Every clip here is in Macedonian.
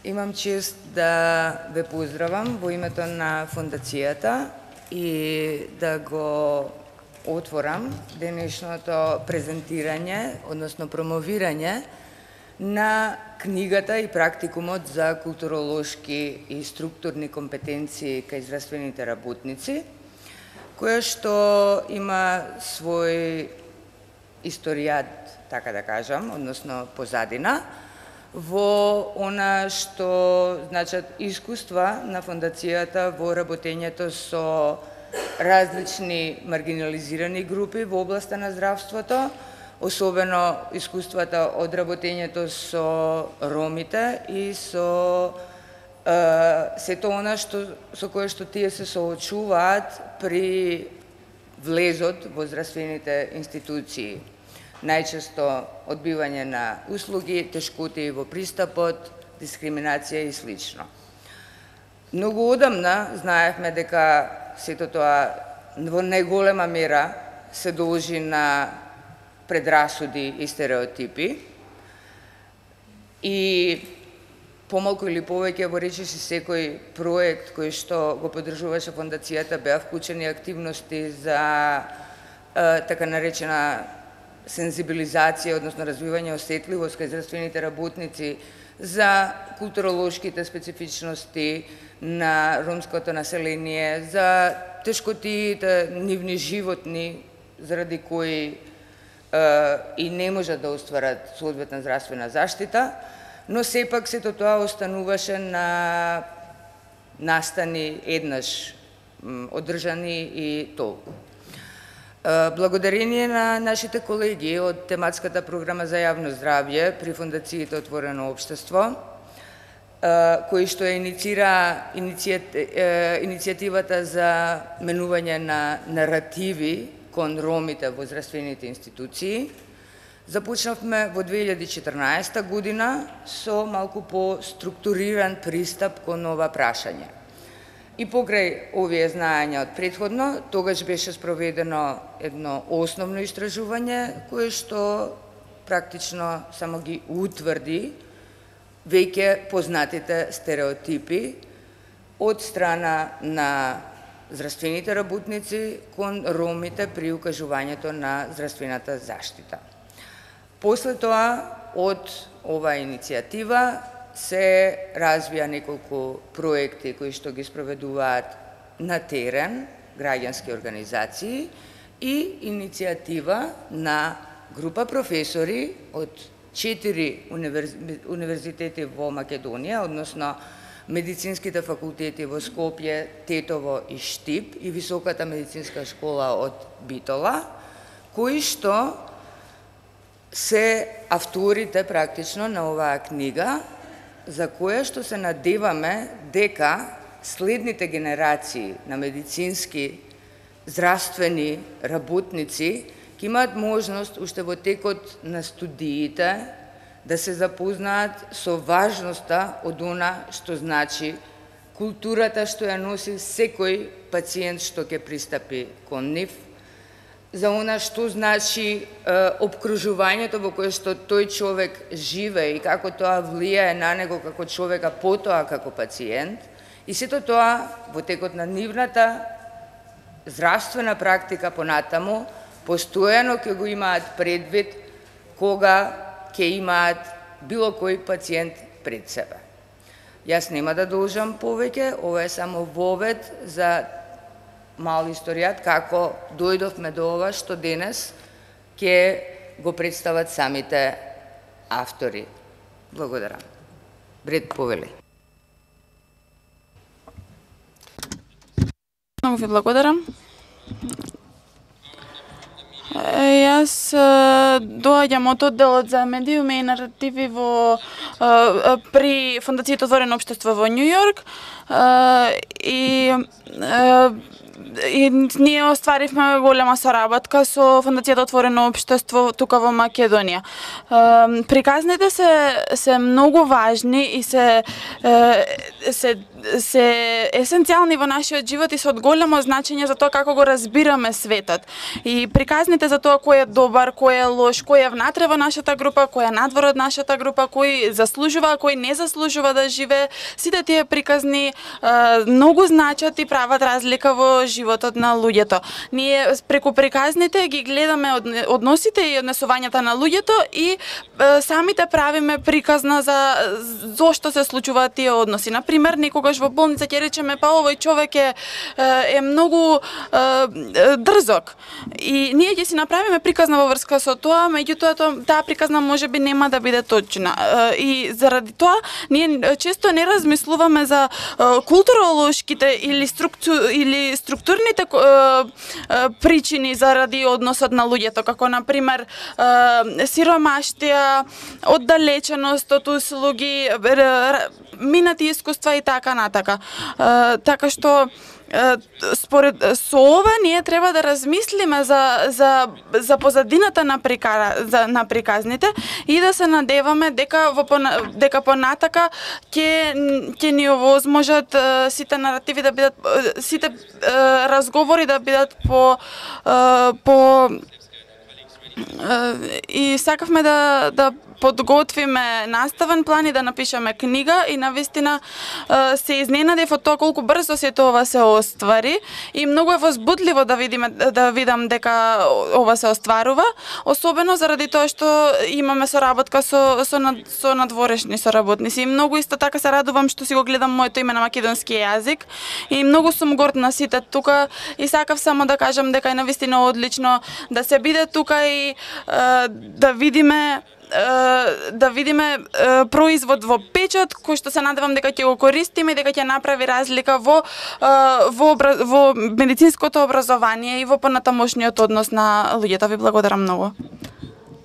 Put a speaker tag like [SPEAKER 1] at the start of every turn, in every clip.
[SPEAKER 1] Имам чест да ве поздравам во името на фондацијата и да го отворам денешното презентирање, односно промовирање на книгата и практикумот за културолошки и структурни компетенции кај здравствените работници, која што има свој историјат, така да кажам, односно позадина, во она што значат искуства на фондацијата во работењето со различни маргинализирани групи во областа на здравството, особено искуствата од работењето со ромите и со сето она со кое што тие се соочуваат при влезот во здравствените институции. Најчесто одбивање на услуги, тешкоти во пристапот, дискриминација и слично. Многу одамна знаевме дека сето тоа во најголема мера се должи на предрасуди и стереотипи и помалку или повеќе во речиси секој проект кој што го поддржуваше фондацијата беа вклучени активности за така наречена сензибилизација, односно развивање осетливост кај здравствените работници за културолошките специфичности на ромското население, за тешкотиите нивни животни, заради кои и не можат да остварат соодветна здравствена заштита, но сепак сето тоа остануваше на настани еднаш одржани и толку. Благодарение на нашите колеги од тематската програма за јавно здравје при фондацијата Отворено општество, кој што инициира иницијативата за менување на наративи кон ромите во здравствените институции, започнавме во 2014 година со малку по-структуриран пристап кон ова прашање. И покрај овие знаења од претходно, тогаш беше спроведено едно основно истражување кое што практично само ги утврди веќе познатите стереотипи од страна на здравствените работници кон ромите при укажувањето на здравствената заштита. После тоа, од оваа иницијатива, се развија неколку проекти кои што ги спроведуваат на терен граѓански организации и иницијатива на група професори од 4 универзитети во Македонија, односно медицинските факултети во Скопје, Тетово и Штип и Високата медицинска школа од Битола, кои што се авторите практично на оваа книга, за која што се надеваме дека следните генерации на медицински здравствени работници ќе имаат можност уште во текот на студиите да се запознаат со важноста од она што значи културата што ја носи секој пациент што ќе пристапи кон нив, за она што значи обкружувањето во кое што тој човек живее и како тоа влијае на него како човека, потоа како пациент, и сето тоа во текот на нивната здравствена практика понатаму, постојано ќе го имаат предвид кога ќе имаат било кој пациент пред себе. Јас нема да должам повеќе, ова е само вовед за мал историјат како дојдовме до ова што денес ќе го представат самите автори. Благодарам. Бред Повели.
[SPEAKER 2] Многу ви благодарам. Јас доаѓам од одделот за медиуми и наративи при фондацијата Отворено општество во Њу Јорк и ние остваривме голема соработка со фондацијата Отворено општество тука во Македонија. Приказните се многу важни и се есенцијални во нашиот живот и се од големо значење за тоа како го разбираме светот. И приказните за тоа кој е добар, кој е лош, кој е внатре во нашата група, кој е надвор од нашата група, кој заслужува, кој не заслужува да живее. Сите тие приказни многу значат и прават разлика во животот на луѓето. Ние преку приказните ги гледаме односите и однесувањата на луѓето и самите правиме приказна за зошто се случуваат тие односи. Например, некогаш во болница ќе речеме па овој човек е многу дрзок. И ние ќе си направиме приказна во врска со тоа, меѓутоа таа приказна можеби нема да биде точна. И заради тоа ние често не размислуваме за културолошките или структурните причини заради односот на луѓето, како например сиромаштија, оддалеченост од услуги, минати искуства и така натака. Така што со ова ние треба да размислиме за позадината на приказните и да се надеваме дека понатака ќе ни овозможат сите наративи да бидат, сите разговори да бидат и сакавме да подготвиме наставен план и да напишеме книга и навистина се изненадев од тоа колку брзо се тоа се оствари и многу е возбудливо да видам дека ова се остварува, особено заради тоа што имаме соработка со надворешни соработници. И многу исто така се радувам што си го гледам моето име на македонски јазик и многу сум гордна сите тука и сакав само да кажам дека е навистина одлично да се биде тука и да видиме производ во печат, кој што се надевам дека ќе го користиме и дека ќе направи разлика во медицинското образование и во понатамошниот однос на луѓето. Ви благодарам многу.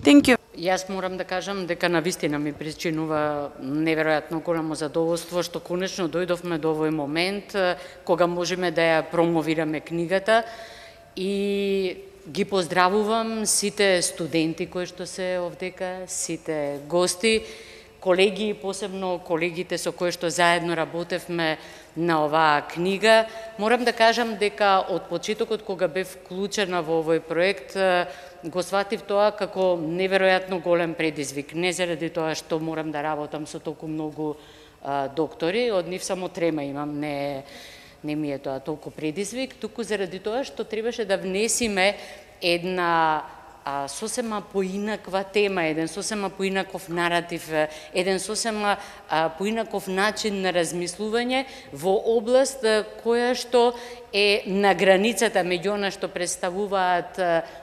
[SPEAKER 2] Thank you.
[SPEAKER 3] Јас морам да кажам дека навистина ми причинува неверојатно голямо задоволство што конечно дојдовме до овој момент кога можеме да ја промовираме книгата и ги поздравувам сите студенти кои што се овдека, сите гости, колеги, посебно колегите со кои што заедно работевме на оваа книга. Морам да кажам дека од почетокот кога бев вклучена во овој проект, го сватив тоа како неверојатно голем предизвик. Не заради тоа што морам да работам со толку многу доктори, од нив само 3 имам, не ми е тоа толку предизвик, туку заради тоа што требаше да внесиме една сосема поинаква тема, еден сосема поинаков наратив, еден сосема поинаков начин на размислување во област која што е на границата меѓу она што представуваат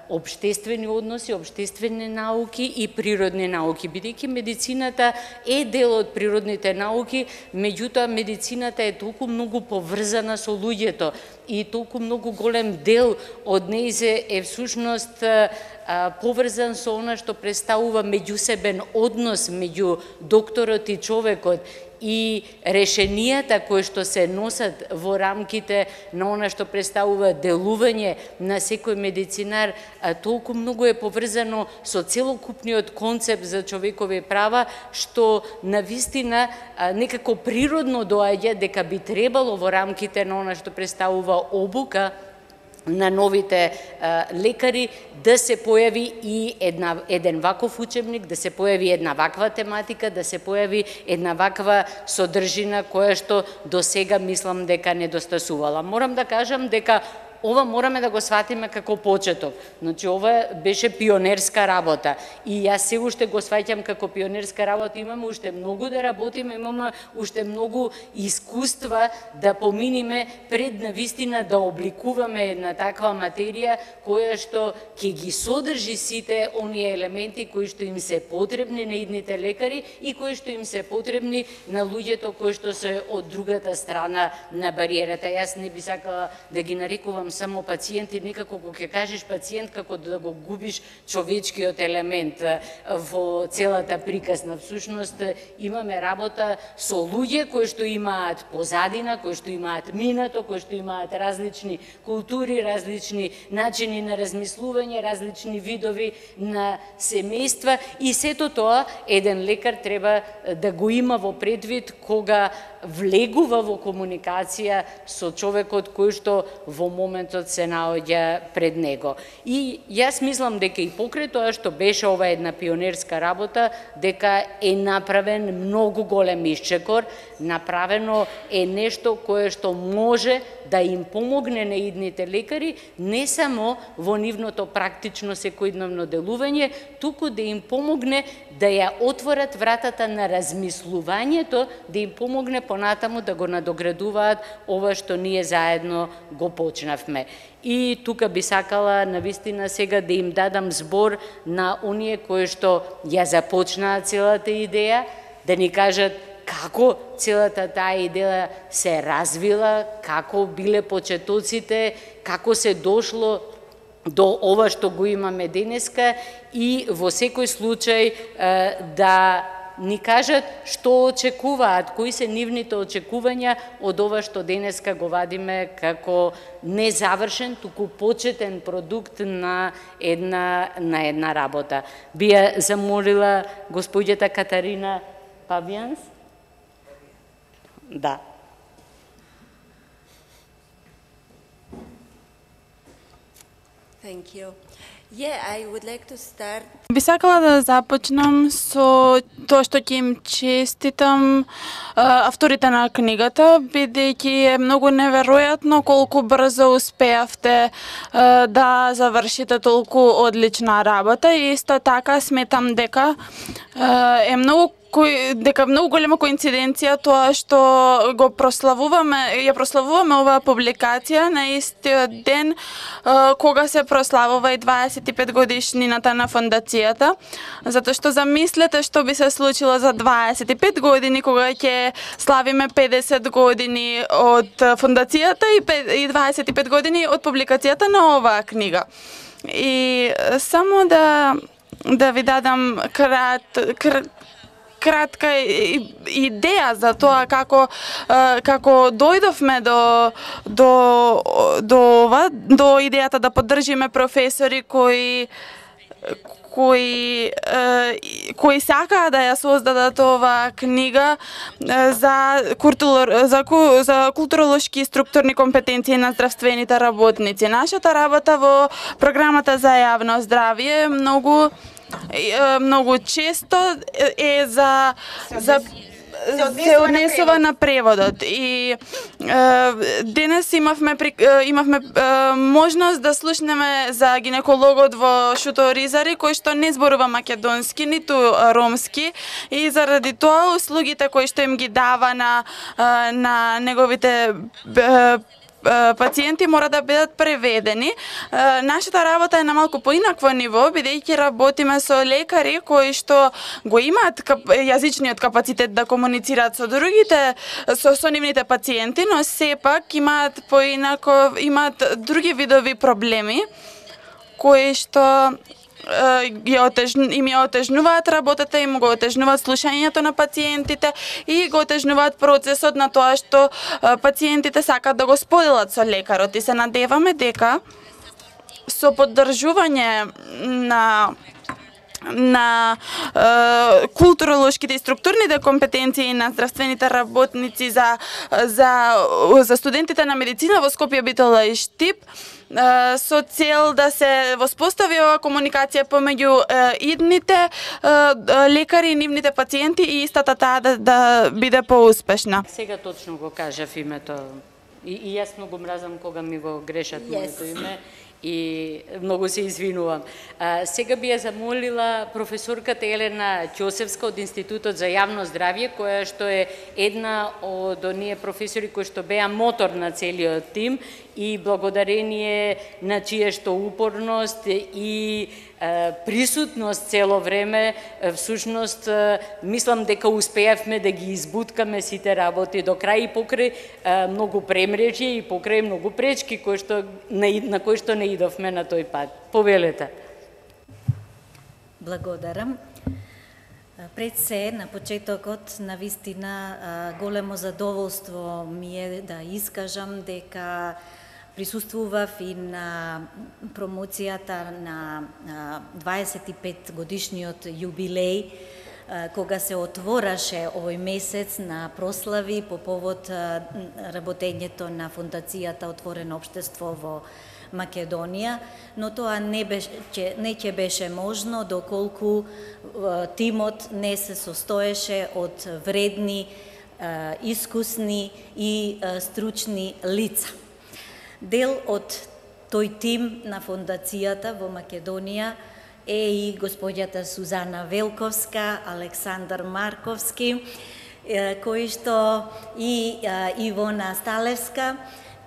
[SPEAKER 3] општествени односи, општествени науки и природни науки. Бидејќи медицината е дел од природните науки, меѓутоа медицината е толку многу поврзана со луѓето и толку многу голем дел од нејзе е всушност поврзан со она што представува меѓусебен однос меѓу докторот и човекот и решенијата кои што се носат во рамките на она што представува делување на секој медицинар, толку многу е поврзано со целокупниот концепт за човекови права, што навистина некако природно доаѓа дека би требало во рамките на она што представува обука на новите лекари да се појави и еден ваков учебник, да се појави една ваква тематика, да се појави една ваква содржина која што до сега мислам дека недостасувала. Морам да кажам дека ова мораме да го сватиме како почеток. Значи, ова беше пионерска работа и јас се уште го сваќам како пионерска работа. Имаме уште многу да работиме, имаме уште многу искуства да поминиме пред навистина да обликуваме една таква материја која што ќе ги содржи сите оние елементи кои што им се потребни на идните лекари и кои што им се потребни на луѓето кои што се од другата страна на бариерата. Јас не би сакала да ги нарекувам само пациенти, некако кога ќе кажеш пациент како да го губиш човечкиот елемент во целата приказна. Всушност имаме работа со луѓе кои што имаат позадина, кои што имаат минато, кои што имаат различни култури, различни начини на размислување, различни видови на семејства и сето тоа еден лекар треба да го има во предвид кога влегува во комуникација со човекот кој што во момент моментот се наоѓа пред него. И јас мислам дека и покрај тоа што беше ова една пионерска работа, дека е направен многу голем исчекор, направено е нешто кое што може да им помогне на идните лекари, не само во нивното практично секојдневно делување, туку да им помогне да ја отворат вратата на размислувањето, да им помогне понатаму да го надоградуваат ова што ние заедно го почнавме. И тука би сакала навистина сега да им дадам збор на оние кои што ја започнаа целата идеја, да ни кажат како целата таа идеја се развила, како биле почетоците, како се дошло до ова што го имаме денеска и во секој случај да ни кажат што очекуваат, кои се нивните очекувања од ова што денеска го вадиме како незавршен, туку почетен продукт на една работа. Би ја замолила господјата Катарина Павијанс. Да.
[SPEAKER 4] Thank you. Yeah, I would like to start.
[SPEAKER 2] Би сакала да започнам со тоа што ќе им честитам авторите на книгата, бидејќи е многу неверојатно колку брзо успеавте да завршите толку одлична работа и исто така сметам дека е многу голема коинциденција тоа што ја прославуваме оваа публикација на истиот ден кога се прославува и 25 годишнината на фондацијата, затоа што замислете што би се случило за 25 години кога ќе славиме 50 години од фондацијата и 25 години од публикацијата на оваа книга. И само да ви дадам кратка идеја за тоа како дојдовме до идејата да поддржиме професори кои сакаа да ја создадат оваа книга за културолошки и структурни компетенции на здравствените работници. Нашата работа во програмата за јавно здравје многу често е се однесува на преводот и денес имавме можност да слушнеме за гинекологот во Шуто Ризари кој што не зборува македонски ниту ромски и заради тоа услугите кои што им ги дава на неговите пациенти мора да бидат преведени. Нашата работа е на малку поинакво ниво, бидејќи работиме со лекари кои што го имаат јазичниот капацитет да комуницираат со другите, со нивните пациенти, но сепак имаат други видови проблеми кои што им ја отежнуваат работата, им го отежнуваат слушањето на пациентите и го отежнуваат процесот на тоа што пациентите сакаат да го споделат со лекарот. И се надеваме дека со поддржување на културолошките и структурните компетенции на здравствените работници за студентите на медицина во Скопје, Битола и Штип, со цел да се воспостави оваа комуникација помеѓу идните лекари и нивните пациенти и истата таа да биде поуспешна.
[SPEAKER 3] Сега точно го кажав името. И јас многу мразам кога ми го грешат моето име. И многу се извинувам. Сега би ја замолила професорката Елена Ќосевска од Институтот за јавно здравје, која што е една од оние професори кои што беа мотор на целиот тим и благодарение на чија што упорност и присутност цело време, всушност мислам дека успеавме да ги избуткаме сите работи до крај и покрај многу премрежи и покрај многу пречки на кои што не идовме на тој пат. Повелете.
[SPEAKER 5] Благодарам. Пред се, на почетокот, навистина големо задоволство ми е да искажам дека присуствував и на промоцијата на 25 годишниот јубилеј кога се отвораше овој месец на прослави по повод работењето на Фондацијата Отворено општество во Македонија, но тоа не ќе беше можно доколку тимот не се состоеше од вредни, искусни и стручни лица. Дел од тој тим на Фондацијата во Македонија е и господјата Сузана Велковска, Александар Марковски, кои што и Ивона Сталевска,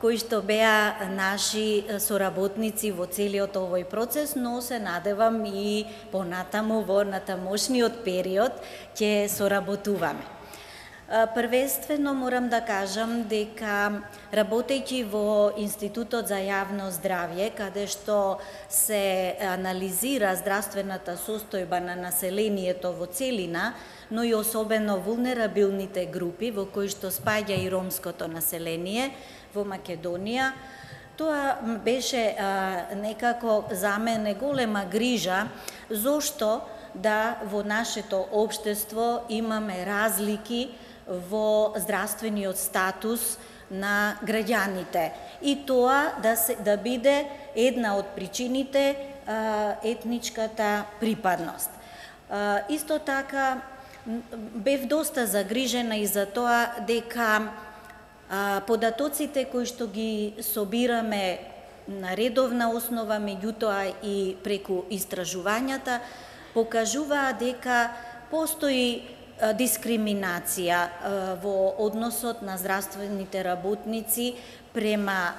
[SPEAKER 5] кои што беа наши соработници во целиот овој процес, но се надевам и понатаму во натамошниот период ќе соработуваме. Првенствено морам да кажам дека работејќи во Институтот за јавно здравје, каде што се анализира здравствената состојба на населението во целина, но и особено вулнерабилните групи во кои што спаѓа и ромското население во Македонија, тоа беше некако за мене голема грижа, зошто да во нашето општество имаме разлики во здравствениот статус на граѓаните и тоа да биде една од причините етничката припадност. Исто така бев доста загрижена и за тоа дека податоците кои што ги собираме на редовна основа, меѓутоа и преку истражувањата, покажуваа дека постои дискриминација во односот на здравствените работници према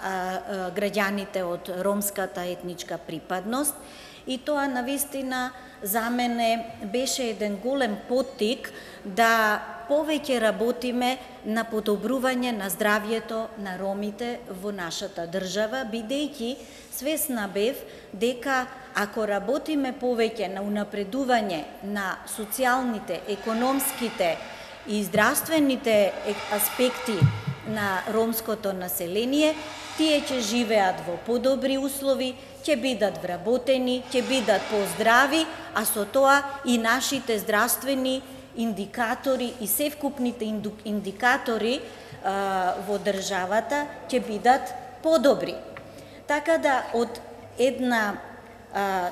[SPEAKER 5] граѓаните од ромската етничка припадност и тоа навистина за мене беше еден голем поттик да повеќе работиме на подобрување на здравјето на ромите во нашата држава, бидејќи свесна бев дека ако работиме повеќе на унапредување на социјалните, економските и здравствените аспекти на ромското население, тие ќе живеат во подобри услови, ќе бидат вработени, ќе бидат поздрави, а со тоа и нашите здравствени индикатори и севкупните индикатори во државата ќе бидат подобри. Така да од една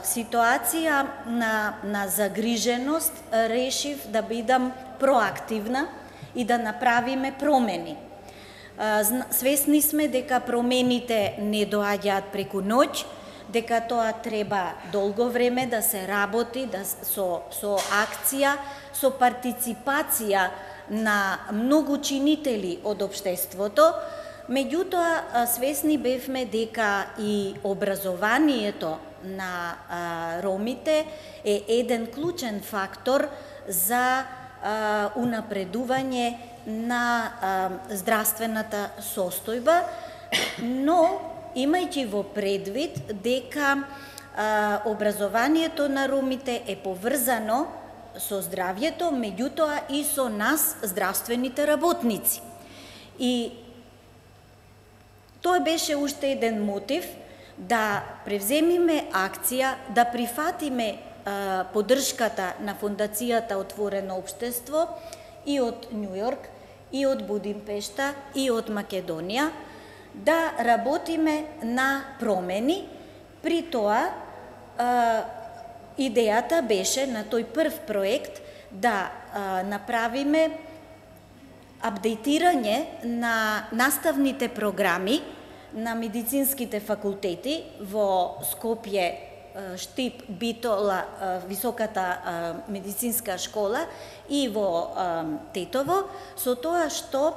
[SPEAKER 5] ситуација на загриженост решив да бидам проактивна и да направиме промени. Свесни сме дека промените не доаѓаат преку ноќ, дека тоа треба долго време да се работи, со акција, со партиципација на многу чинители од општеството. Меѓутоа, свесни бевме дека и образованието на ромите е еден клучен фактор за унапредување на здравствената состојба, но имајќи во предвид дека образованието на ромите е поврзано со здравјето, меѓутоа и со нас, здравствените работници. И тоа беше уште еден мотив да превземиме акција, да прифатиме поддршката на Фондацијата Отворено општество и од Њујорк, и од Будимпешта, и од Македонија, да работиме на промени. При тоа, идејата беше на тој прв проект да направиме апдейтирање на наставните програми на медицинските факултети во Скопје, Штип, Битола, Високата медицинска школа и во Тетово, со тоа што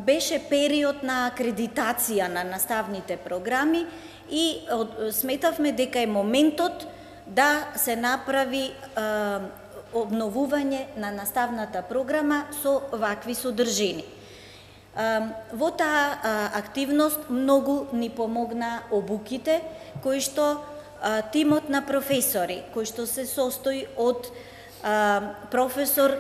[SPEAKER 5] беше период на акредитација на наставните програми и сметавме дека е моментот да се направи обновување на наставната програма со вакви содржини. Во таа активност многу ни помогна обуките, кои што тимот на професори, кои што се состои од професор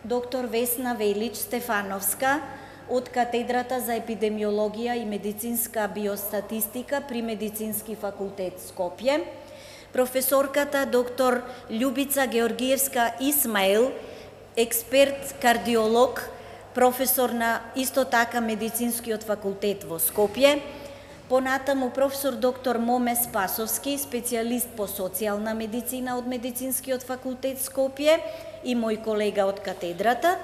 [SPEAKER 5] доктор Весна Велич Стефановска од катедрата за епидемиологија и медицинска биостатистика при Медицински факултет Скопје, професорката доктор Љубица Георгиевска Исмаил, експерт кардиолог, професор на исто така медицинскиот факултет во Скопје, понатаму професор доктор Моме Спасовски, специјалист по социјална медицина од медицинскиот факултет Скопје и мој колега од катедрата,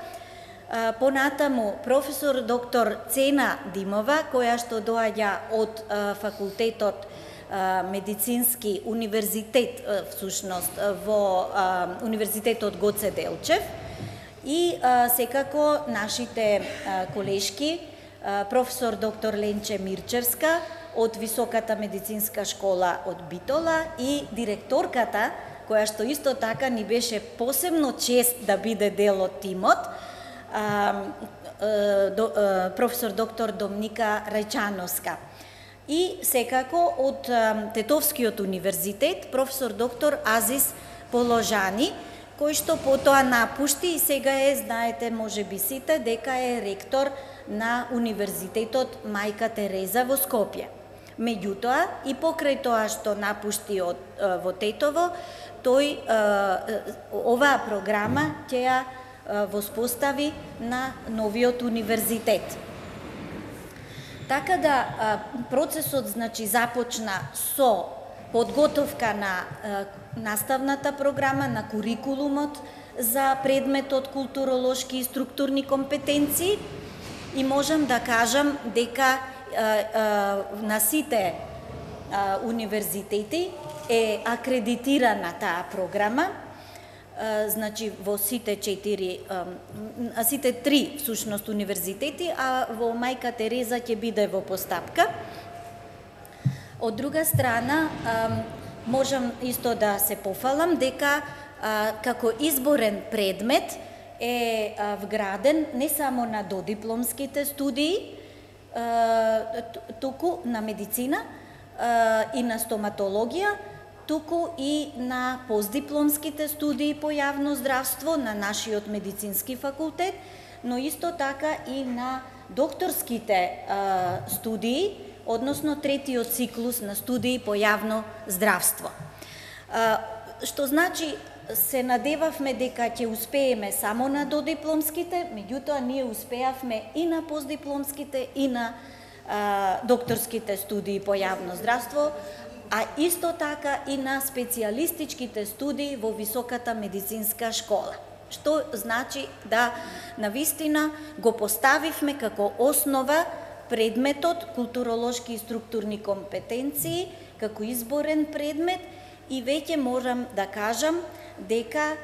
[SPEAKER 5] понатаму професор доктор Цена Димова, која што доаѓа од факултетот медицински универзитет, всушност во универзитетот Гоце Делчев, и секако нашите колешки, професор доктор Ленче Мирчевска од Високата медицинска школа од Битола и директорката, која што исто така ни беше посебно чест да биде дел од тимот, професор доктор Домника Рајчановска. И секако од Тетовскиот универзитет, професор доктор Азис Положани, кој што потоа напушти и сега е, знаете, можеби сите, дека е ректор на Универзитетот Мајка Тереза во Скопје. Меѓутоа, и покрај тоа што напушти во Тетово, тој оваа програма ќе ја воспостави на новиот универзитет. Така да процесот, значи, започна со подготовка на наставната програма, на курикулумот за предметот културолошки и структурни компетенции, и можам да кажам дека на сите универзитети е акредитирана таа програма, значи во сите три всушност универзитети, а во Мајка Тереза ќе биде во постапка. Од друга страна, можам исто да се пофалам дека како изборен предмет е вграден не само на додипломските студии, туку на медицина и на стоматологија, туку и на постдипломските студии по јавно здравство на нашиот медицински факултет, но исто така и на докторските студии, односно третиот циклус на студии по јавно здравство. Што значи, се надевавме дека ќе успееме само на додипломските, меѓутоа ние успеавме и на постдипломските и на докторските студии по јавно здравство, а исто така и на специјалистичките студии во Високата медицинска школа. Што значи да навистина го поставивме како основа предметот културолошки и структурни компетенции како изборен предмет, и веќе морам да кажам дека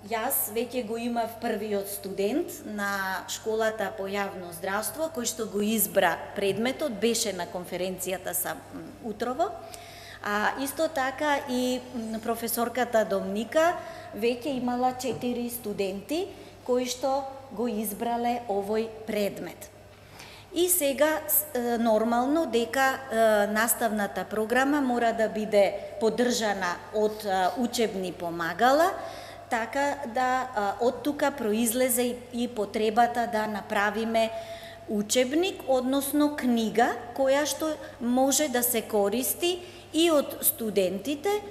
[SPEAKER 5] јас веќе го имав првиот студент на школата по јавно здравство, кој што го избра предметот, беше на конференцијата са утрово, а исто така и професорката Домника веќе имала 4 студенти кои што го избрале овој предмет. И сега нормално дека наставната програма мора да биде поддржана од учебни помагала, така да од тука произлезе и потребата да направиме учебник, односно книга, која што може да се користи и од студентите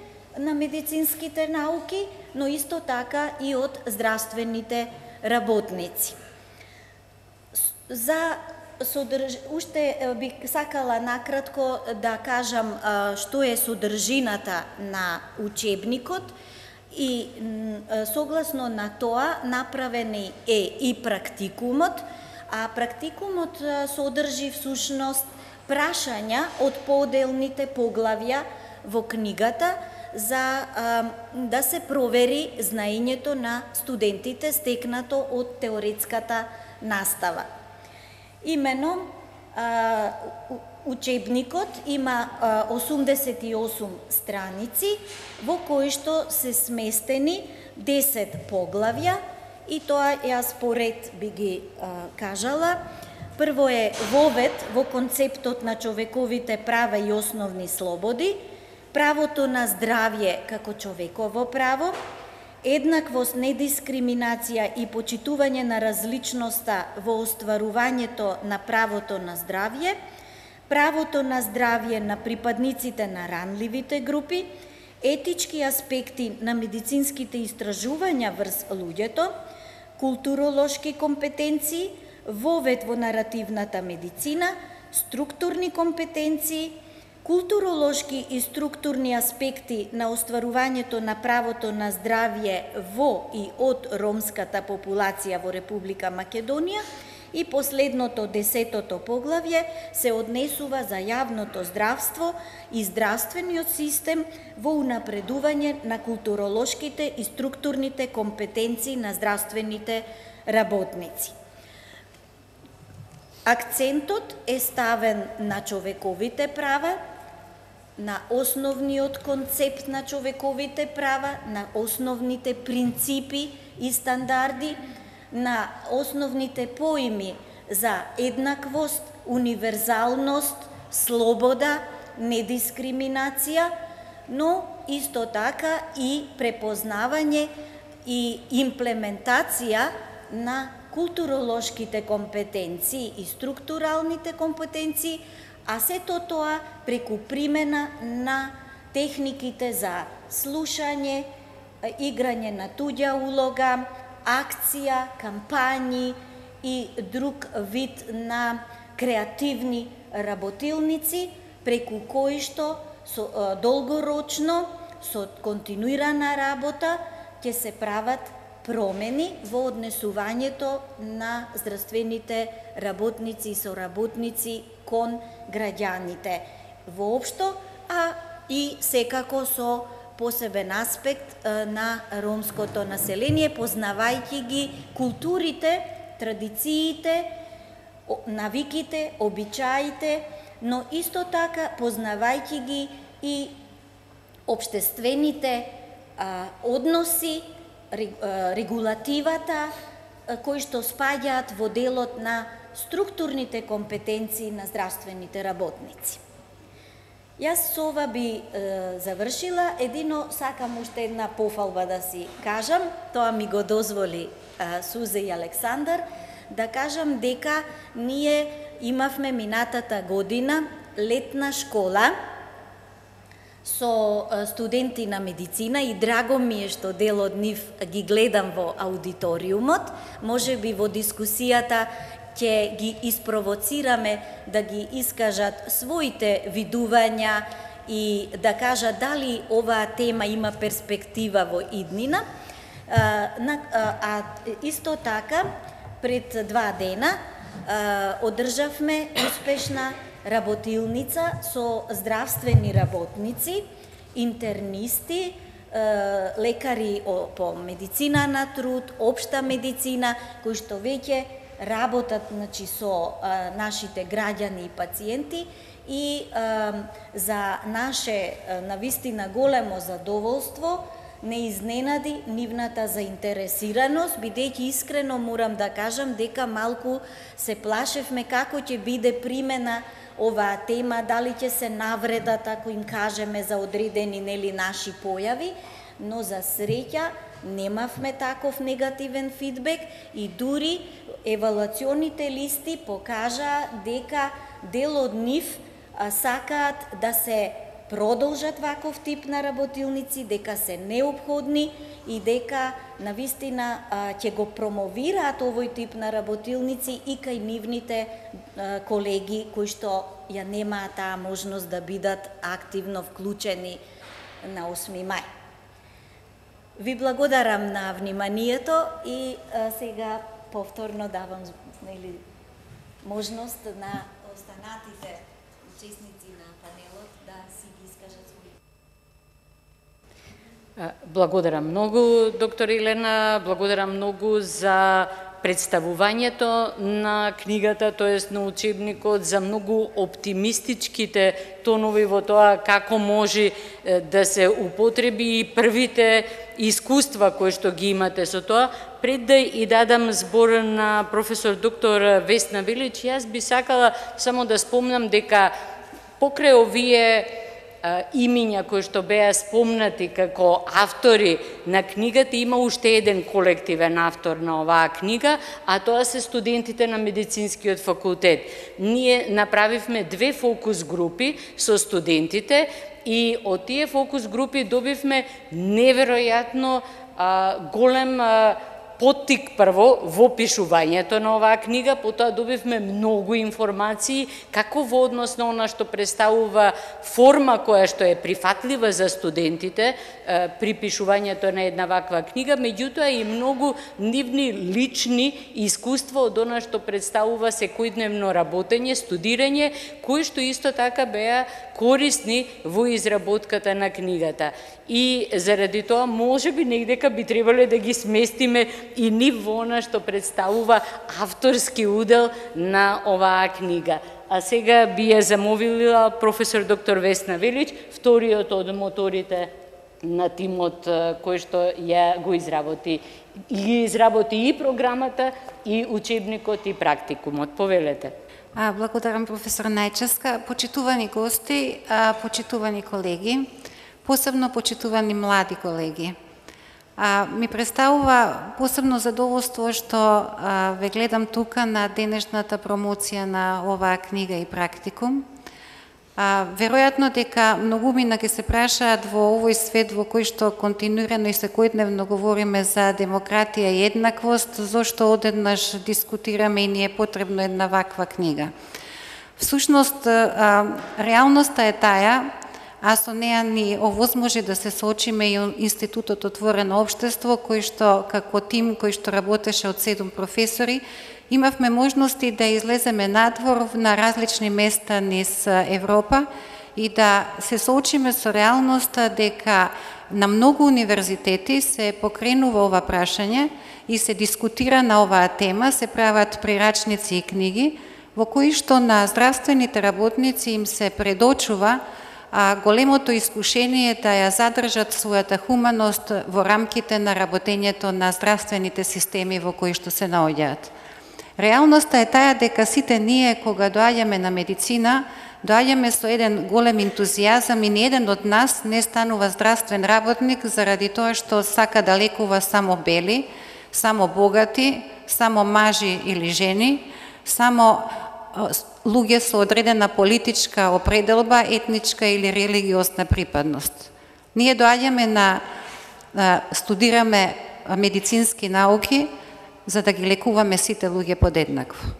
[SPEAKER 5] на медицинските науки, но исто така и од здравствените работници. Уште би сакала накратко да кажам што е содржината на учебникот, и согласно на тоа направен е и практикумот, а практикумот содржи всушност прашања од поделните поглавја во книгата за да се провери знаењето на студентите стекнато од теоретската настава. Имено, учебникот има 88 страници, во кои што се сместени 10 поглавја, и тоа јас поред би ги кажала. Прво е вовед во концептот на човековите права и основни слободи, правото на здравје како човеково право, еднаквост, недискриминација и почитување на различноста во остварувањето на правото на здравје, правото на здравје на припадниците на ранливите групи, етички аспекти на медицинските истражувања врз луѓето, културолошки компетенции, вовед во наративната медицина, структурни компетенции, културолошки и структурни аспекти на остварувањето на правото на здравје во и од ромската популација во Република Македонија и последното 10-то поглавје се однесува за јавното здравство и здравствениот систем во унапредување на културолошките и структурните компетенции на здравствените работници. Акцентот е ставен на човековите права, на основниот концепт на човековите права, на основните принципи и стандарди, на основните поими за еднаквост, универзалност, слобода, недискриминација, но исто така и препознавање и имплементација на културолошките компетенции и структуралните компетенции, а сето тоа преку примена на техниките за слушање, играње на туѓа улога, акција, кампањи и друг вид на креативни работилници, преку кои што со долгорочно, со континуирана работа, ќе се прават промени во однесувањето на здравствените работници и соработници кон граѓаните воопшто, а и секако со посебен аспект на ромското население, познавајќи ги културите, традициите, навиките, обичаите, но исто така познавајќи ги и општествените односи, регулативата кои што спаѓаат во делот на структурните компетенции на здравствените работници. Јас со ова би завршила, едино сакам уште една пофалба да си кажам, тоа ми го дозволи Сузе и Александар, да кажам дека ние имавме минатата година летна школа со студенти на медицина и драго ми е што дел од нив ги гледам во аудиториумот, може би во дискусијата ќе ги испровоцираме да ги искажат своите видувања и да кажат дали оваа тема има перспектива во иднина. А исто така, пред 2 дена одржавме успешна работилница со здравствени работници, интернисти, лекари по медицина на труд, општа медицина, кои што веќе работат со нашите граѓани и пациенти и за наше навистина големо задоволство не изненади нивната заинтересираност, бидејќи искрено морам да кажам дека малку се плашевме како ќе биде примена оваа тема, дали ќе се навредат ако им кажеме за одредени наши појави, но за среќа немавме таков негативен фидбек и дури евалуационите листи покажаа дека дел од нив сакаат да се продолжат ваков тип на работилници, дека се неопходни и дека навистина ќе го промовираат овој тип на работилници и кај нивните колеги кои што ја немаат таа можност да бидат активно вклучени на 8 мај. Ви благодарам на вниманието и сега повторно давам можност на останатите учесници на панелот да си ги искажат своји.
[SPEAKER 3] Благодарам многу, доктор Елена, благодарам многу за представувањето на книгата, тоест на учебникот, за многу оптимистичките тонови во тоа како може да се употреби и првите искуства кои што ги имате со тоа. Пред да и дадам збор на професор доктор Весна Велич, јас би сакала само да спомнам дека покрај овие имиња кои што беа спомнати како автори на книгата, има уште еден колективен автор на оваа книга, а тоа се студентите на медицинскиот факултет. Ние направивме 2 фокус групи со студентите и од тие фокус групи добивме неверојатно голем поттик прво во пишувањето на оваа книга, потоа добивме многу информации како во однос на она што представува форма која што е прифатлива за студентите при пишувањето на една ваква книга, меѓутоа и многу нивни лични искуства од она што представува секојдневно работење, студирање, кои што исто така беа корисни во изработката на книгата. И заради тоа можеби негдека би требале да ги сместиме и нив во она што представува авторски удел на оваа книга. А сега би ја замовила професор доктор Весна Велич, вториот од моторите на тимот кој што ја го изработи. И изработи и програмата, и учебникот, и практикумот. Повелете.
[SPEAKER 6] Благодарам, професор Најчевска. Почитувани гости, почитувани колеги, посебно почитувани млади колеги. Ми представува посебно задоволство што ве гледам тука на денешната промоција на оваа книга и практикум. Веројатно дека многумина ќе се прашаат во овој свет во кој што континуирано и секојдневно говориме за демократија и еднаквост, зошто одеднаш дискутираме и ни е потребно една ваква книга. Всушност, реалноста е таа, а со неа ни овозможи да се соочиме и Институтот Отворено општество, кој што како тим кој што работеше од 7 професори, имавме можности да излеземе надвор на различни места низ Европа и да се соочиме со реалноста дека на многу универзитети се покренува ова прашање и се дискутира на оваа тема, се прават прирачници и книги, во кои што на здравствените работници им се предочува големото искушение да ја задржат својата хуманост во рамките на работењето на здравствените системи во кои што се наоѓаат. Реалноста е таа дека сите ние кога доаѓаме на медицина, доаѓаме со еден голем ентузијазам и ниеден од нас не станува здравствен работник заради тоа што сака да лекува само бели, само богати, само мажи или жени, само луѓе со одредена политичка определба, етничка или религиозна припадност. Ние доаѓаме студираме медицински науки за да ги лекуваме сите луѓе подеднакво.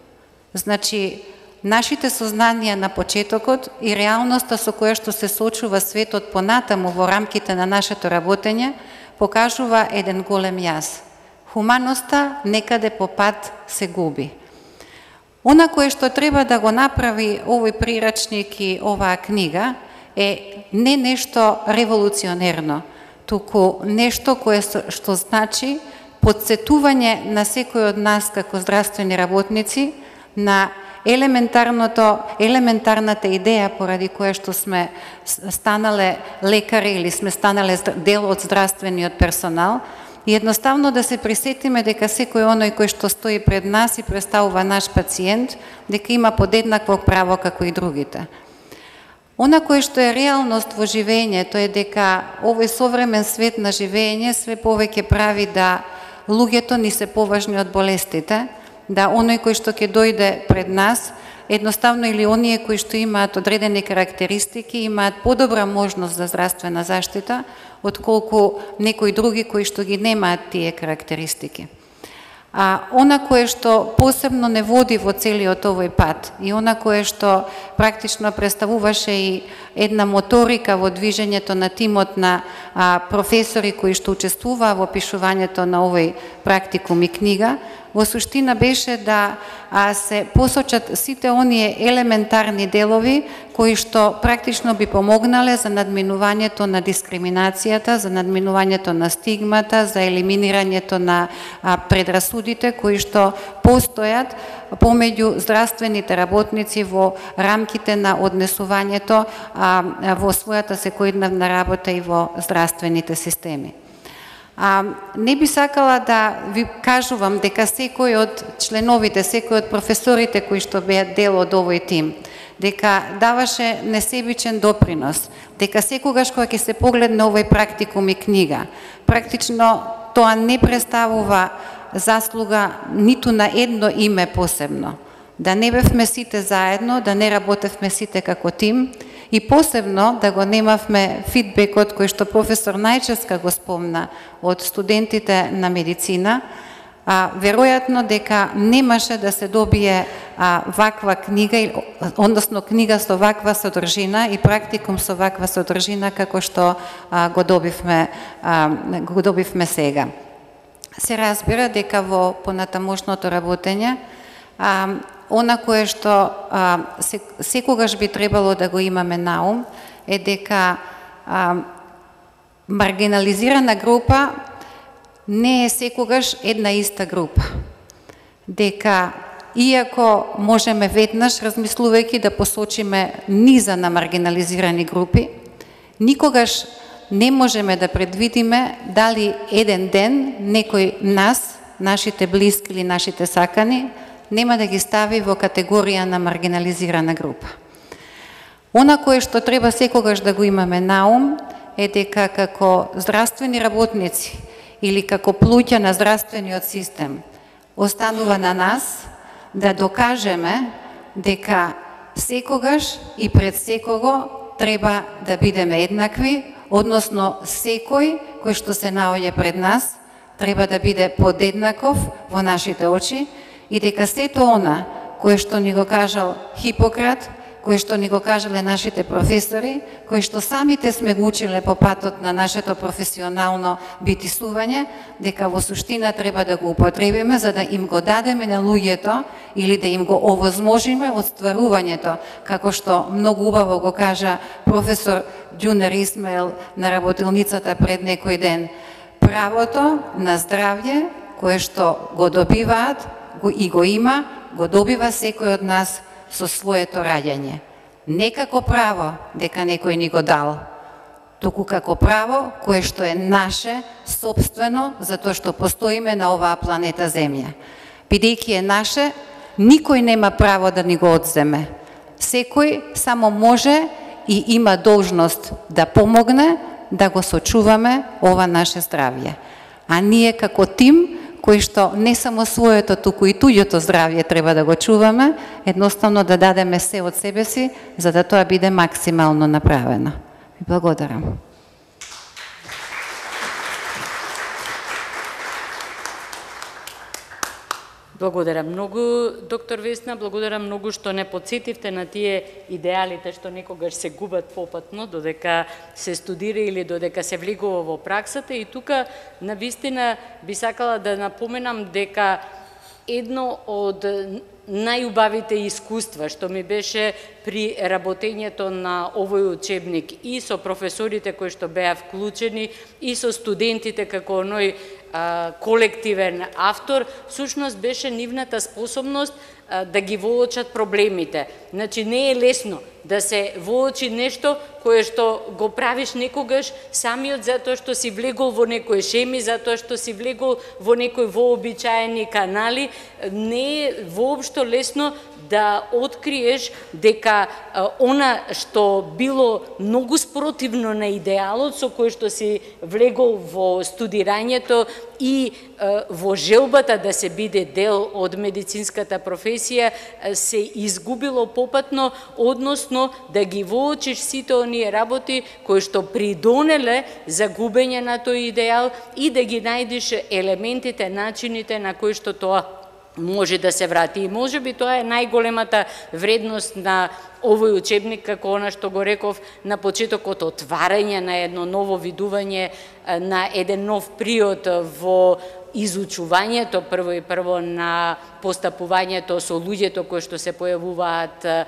[SPEAKER 6] Значи, нашите сознанија на почетокот и реалноста со која што се соочува светот понатаму во рамките на нашето работење покажува еден голем јаз. Хуманоста некаде по пат се губи. Она кое што треба да го направи овој прирачник и оваа книга е не нешто револуционерно, туку нешто кое што значи подсетување на секој од нас како здравствени работници на елементарната идеја поради која што сме станале лекари или сме станале дел од здравствениот персонал и едноставно да се присетиме дека секој оној кој што стои пред нас и представува наш пациент, дека има подеднакво право како и другите. Она кое што е реалност во живењето е дека овој современ свет на живење све повеќе прави да луѓето ни се поважни од болестите, да оној кој што ќе дојде пред нас, едноставно или оние кои што имаат одредени карактеристики, имаат подобра можност за здравствена заштита, отколку некои други кои што ги немаат тие карактеристики. Она кое што посебно не води во целиот овој пат и она кое што практично представуваше и една моторика во движењето на тимот на професори кои што учествуваа во пишувањето на овој практикум и книга, во суштина беше да се посочат сите оние елементарни делови кои што практично би помогнале за надминувањето на дискриминацијата, за надминувањето на стигмата, за елиминирањето на предрасудите кои што постојат помеѓу здравствените работници во рамките на однесувањето во својата секојдневна работа и во здравствените системи. Не би сакала да ви кажувам дека секој од членовите, секој од професорите кои што беа дел од овој тим, дека даваше несебичен допринос, дека секогаш кога ќе се погледне овој практикум и книга, практично тоа не представува заслуга ниту на едно име посебно. Да не бевме сите заедно, да не работевме сите како тим и посебно да го немавме фидбекот кој што професор Најчевска го спомна од студентите на медицина, веројатно дека немаше да се добие ваква книга, односно книга со ваква содржина и практикум со ваква содржина како што го добивме сега. Се разбира дека во понатамошното работење, она кое што секогаш би требало да го имаме на ум е дека маргинализирана група не е секогаш една иста група. Дека иако можеме веднаш, размислувајќи, да посочиме низа на маргинализирани групи, никогаш не можеме да предвидиме дали еден ден некој нас, нашите блиски или нашите сакани, нема да ги стави во категорија на маргинализирана група. Она кое што треба секогаш да го имаме на ум е дека како здравствени работници или како плуќа на здравствениот систем останува на нас да докажеме дека секогаш и пред секого треба да бидеме еднакви, односно секој кој што се наоѓа пред нас треба да биде подеднаков во нашите очи и дека сето она кое што ни го кажал Хипократ, кое што ни го кажале нашите професори, кои што самите сме го училе по патот на нашето професионално битисување, дека во суштина треба да го употребиме за да им го дадеме на луѓето или да им го овозможиме остварувањето, како што многу убаво го кажа професор Ѓунер Исмаил на работилницата пред некој ден. Правото на здравје кое што го добиваат и го има, го добива секој од нас со своето раѓање. Не како право дека некој ни го дал, туку како право кое што е наше, собствено, затоа што постоиме на оваа планета Земја. Бидејќи е наше, никој нема право да ни го одземе. Секој само може и има должност да помогне да го сочуваме ова наше здравје. А ние како тим, кои што не само своето, туку и туѓото здравје треба да го чуваме, едноставно да дадеме се од себе си, за да тоа биде максимално направено. Ви благодарам.
[SPEAKER 3] Благодарам многу, доктор Весна, благодарам многу што не подсетивте на тие идеалите што некогаш се губат попатно, додека се студира или додека се влегува во праксата. И тука, навистина, би сакала да напоменам дека едно од најубавите искуства што ми беше при работењето на овој учебник и со професорите кои што беа вклучени и со студентите како оној колективен автор, всушност беше нивната способност да ги воочат проблемите. Значи, не е лесно да се воочи нешто кое што го правиш некогаш самиот затоа што си влегол во некој шеми, затоа што си влегол во некој вообичаени канали. Не е воопшто лесно да откриеш дека она што било многу спротивно на идеалот со кој што си влегол во студирањето и во желбата да се биде дел од медицинската професија се изгубило попатно, односно да ги воочиш сите оние работи кои што придонеле за губење на тој идеал и да ги најдеш елементите, начините на кои што тоа може да се врати. И може би тоа е најголемата вредност на овој учебник, како она што го реков на почетокот, отварање на едно ново видување, на еден нов приод во изучувањето прво на постапувањето со луѓето кои што се појавуваат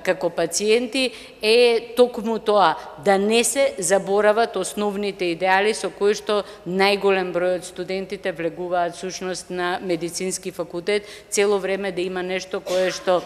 [SPEAKER 3] како пациенти, е токму тоа, да не се заборават основните идеали со кои што најголем број од студентите влегуваат сушност на медицински факултет, цело време да има нешто кое што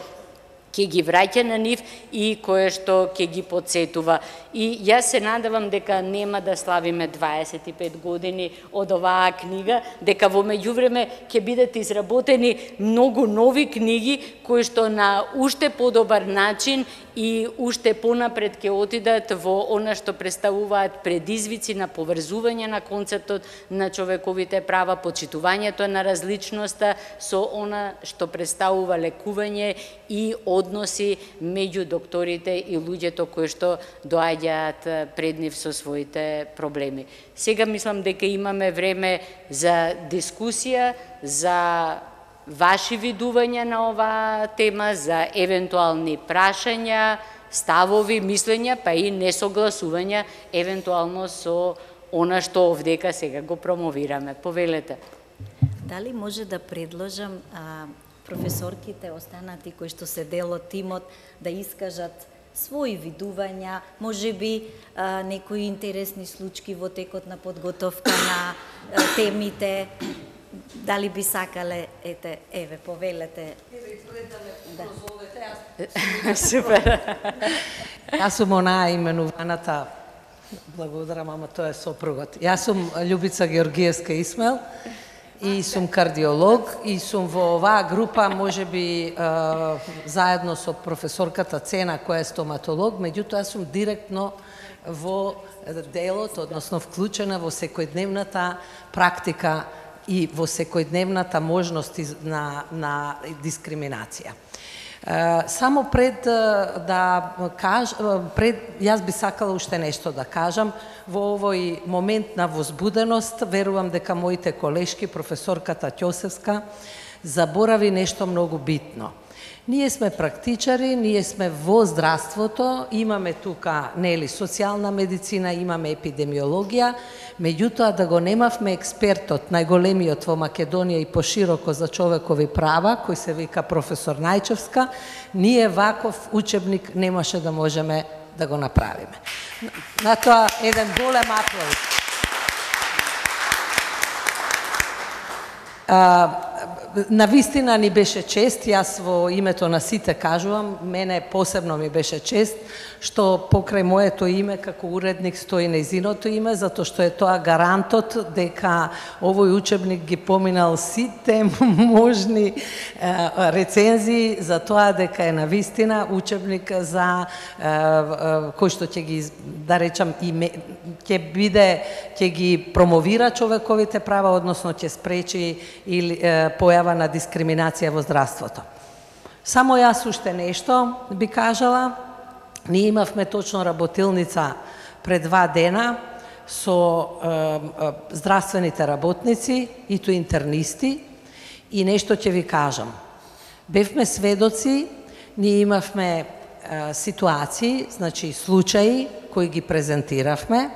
[SPEAKER 3] ќе ги враќа на нив и кое што ќе ги подсетува. И јас се надевам дека нема да славиме 25 години од оваа книга, дека во меѓувреме ќе бидат изработени многу нови книги кои што на уште подобар начин и уште понапред ќе отидат во она што представуваат предизвици на поврзување на концептот на човековите права, почитувањето на различноста со она што представува лекување и односи меѓу докторите и луѓето кои што доаѓаат пред нив со своите проблеми. Сега мислам дека имаме време за дискусија, за ваши видувања на оваа тема, за евентуални прашања, ставови, мислења, па и несогласувања, евентуално со она што овдека сега го промовираме. Повелете.
[SPEAKER 5] Дали може да предложам професорките, останати кои што се дел од тимот, да искажат своји видувања, може би некои интересни случаи во текот на подготовка на темите, дали би сакале, еве, повелете.
[SPEAKER 3] Супер.
[SPEAKER 7] Јас сум онаа именуваната, благодарам, ама тоа е сопругот. Јас сум Љубица Георгиевска Исмел и сум кардиолог и сум во оваа група, може би заедно со професорката Цена, која е стоматолог, меѓутоа јас сум директно во делот, односно вклучена во секојдневната практика и во секојдневната можност на дискриминација. Само пред да кажам, јас би сакала уште нешто да кажам. Во овој момент на возбуденост, верувам дека моите колешки, професорката Ќосевска, заборави нешто многу битно. Ние сме практичари, ние сме во здравството, имаме тука, нели, социјална медицина, имаме епидемиологија, меѓутоа да го немавме експертот, најголемиот во Македонија и пошироко за човекови права, кој се вика професор Најчевска, ние ваков учебник немаше да можеме да го направиме. На тоа еден голем аплауз. Навистина ни беше чест, јас во името на сите кажувам, мене посебно ми беше чест, што покрај моето име како уредник стои нејзиното име, затоа што е тоа гарантот дека овој учебник ги поминал сите можни рецензии за тоа дека е навистина учебник за кој што ќе ги, да речам, ќе ги промовира човековите права, односно ќе спречи или појава на дискриминација во здравството. Само јас уште нешто би кажала. Ние имавме точно работилница пред 2 дена со здравствените работници и то интернисти и нешто ќе ви кажам. Бевме сведоци, ние имавме ситуации, значи случаи кои ги презентиравме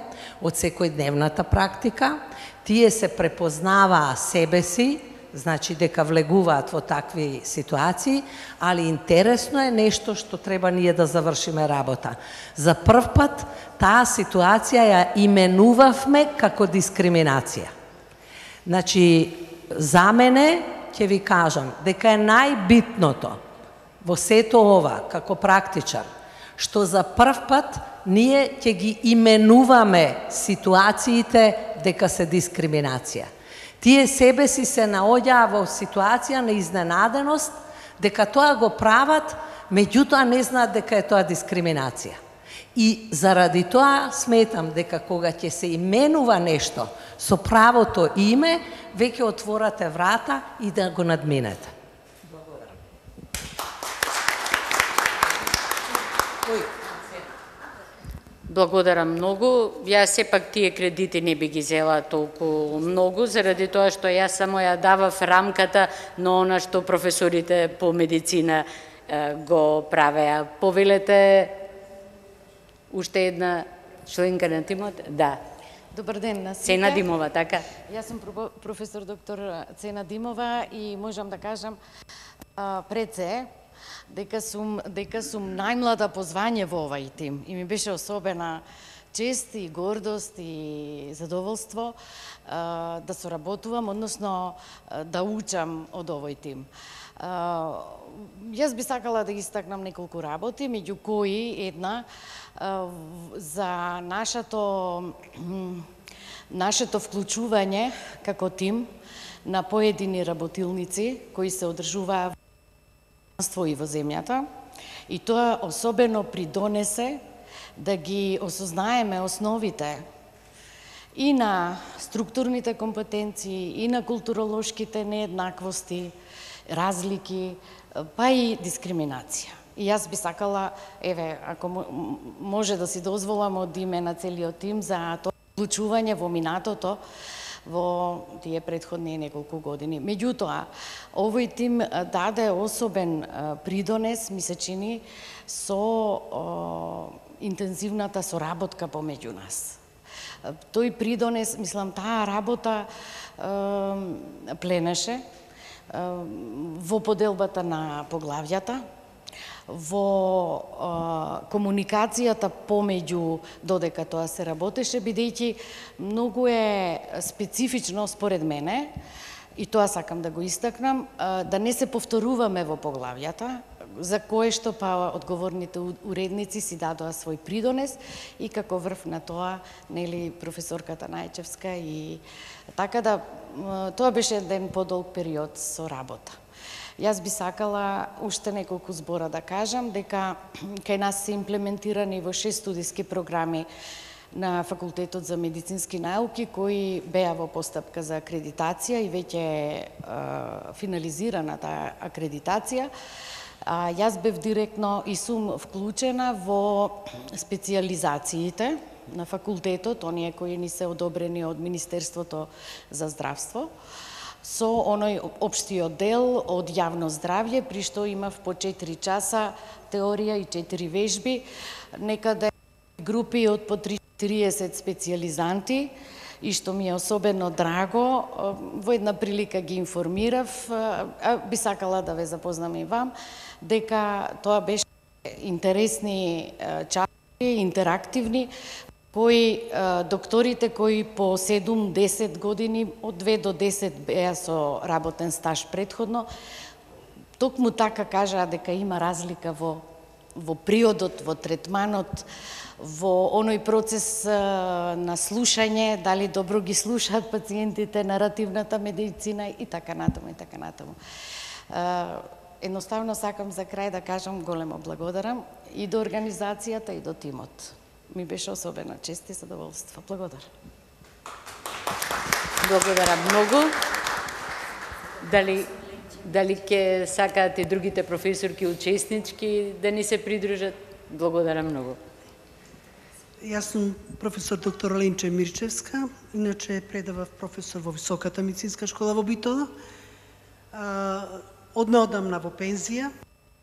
[SPEAKER 7] од секојдневната практика. Тие се препознаваа себе си, значи дека влегуваат во такви ситуации, али интересно е нешто што треба ние да завршиме работа. За прв пат таа ситуација ја именувавме како дискриминација. Значи, за мене, ќе ви кажам, дека е најбитното во сето ова, како практичар, што за прв пат ние ќе ги именуваме ситуациите дека се дискриминација. Тие себе си се наоѓаа во ситуација на изненаденост, дека тоа го прават, меѓутоа не знаат дека е тоа дискриминација. И заради тоа сметам дека кога ќе се именува нешто со правото име, веќе отворате врата и да го надминете.
[SPEAKER 3] Благодарам многу. Јас сепак тие кредити не би ги зела толку многу, заради тоа што јас само ја давав рамката на она што професорите по медицина го правеа. Повелете уште една членка на тимот? Да.
[SPEAKER 8] Добар ден на сите.
[SPEAKER 3] Цена Димова, така?
[SPEAKER 8] Јас сум професор доктор Цена Димова и можам да кажам пред се дека сум најмлада по звање во овај тим и ми беше особена чест и гордост и задоволство да соработувам, односно да учам од овој тим. Јас би сакала да истакнам неколку работи, меѓу кои една за нашето вклучување како тим на поедини работилници кои се одржуваат и во земјата, и тоа особено придонесе да ги осознаеме основите и на структурните компетенции, и на културолошките нееднаквости, разлики, па и дискриминација. И јас би сакала, ако може да си дозволам од име на целиот тим за тоа вклучување во минатото во тие претходни неколку години. Меѓутоа, овој тим даде особен придонес, ми се чини, со интензивната соработка помеѓу нас. Тој придонес, мислам, таа работа пленеше во поделбата на поглавјата, во комуникацијата помеѓу, додека тоа се работеше, бидејќи многу е специфично според мене, и тоа сакам да го истакнам, да не се повторуваме во поглавјата, за кое што па одговорните уредници си дадоа свој придонес, и како врв на тоа, нели, професорката Најчевска, и така да тоа беше еден подолг период со работа. Јас би сакала уште неколку збора да кажам, дека кај нас се имплементирани во 6 студиски програми на Факултетот за медицински науки, кои беа во постапка за акредитација и веќе е финализирана таа акредитација. Јас бев директно и сум вклучена во специализациите на факултетот, оние кои ни се одобрени од Министерството за здравство, со оној општиот дел од јавно здравје, при што имав по 4 часа теорија и 4 вежби, некаде групи од по 30 специализанти, и што ми е особено драго, во една прилика ги информирав, би сакала да ве запознам и вам, дека тоа беше интересни часови, интерактивни, кои докторите кои по 7-10 години, од 2 до 10 беа со работен стаж претходно, токму така кажаа дека има разлика во приодот, во третманот, во оној процес на слушање, дали добро ги слушаат пациентите, наративната медицина и така натаму, и така натаму. Едноставно сакам за крај да кажам големо благодарам и до организацијата и до тимот. Ми беше особена чест и задоволство. Благодарам.
[SPEAKER 3] Благодарам многу. Дали ќе сакаат и другите професорки учеснички да ни се придружат? Благодарам многу.
[SPEAKER 9] Јас сум професор доктор Ленче Мирчевска, иначе предавав професор во Високата медицинска школа во Битола. Однеодамна во пензија,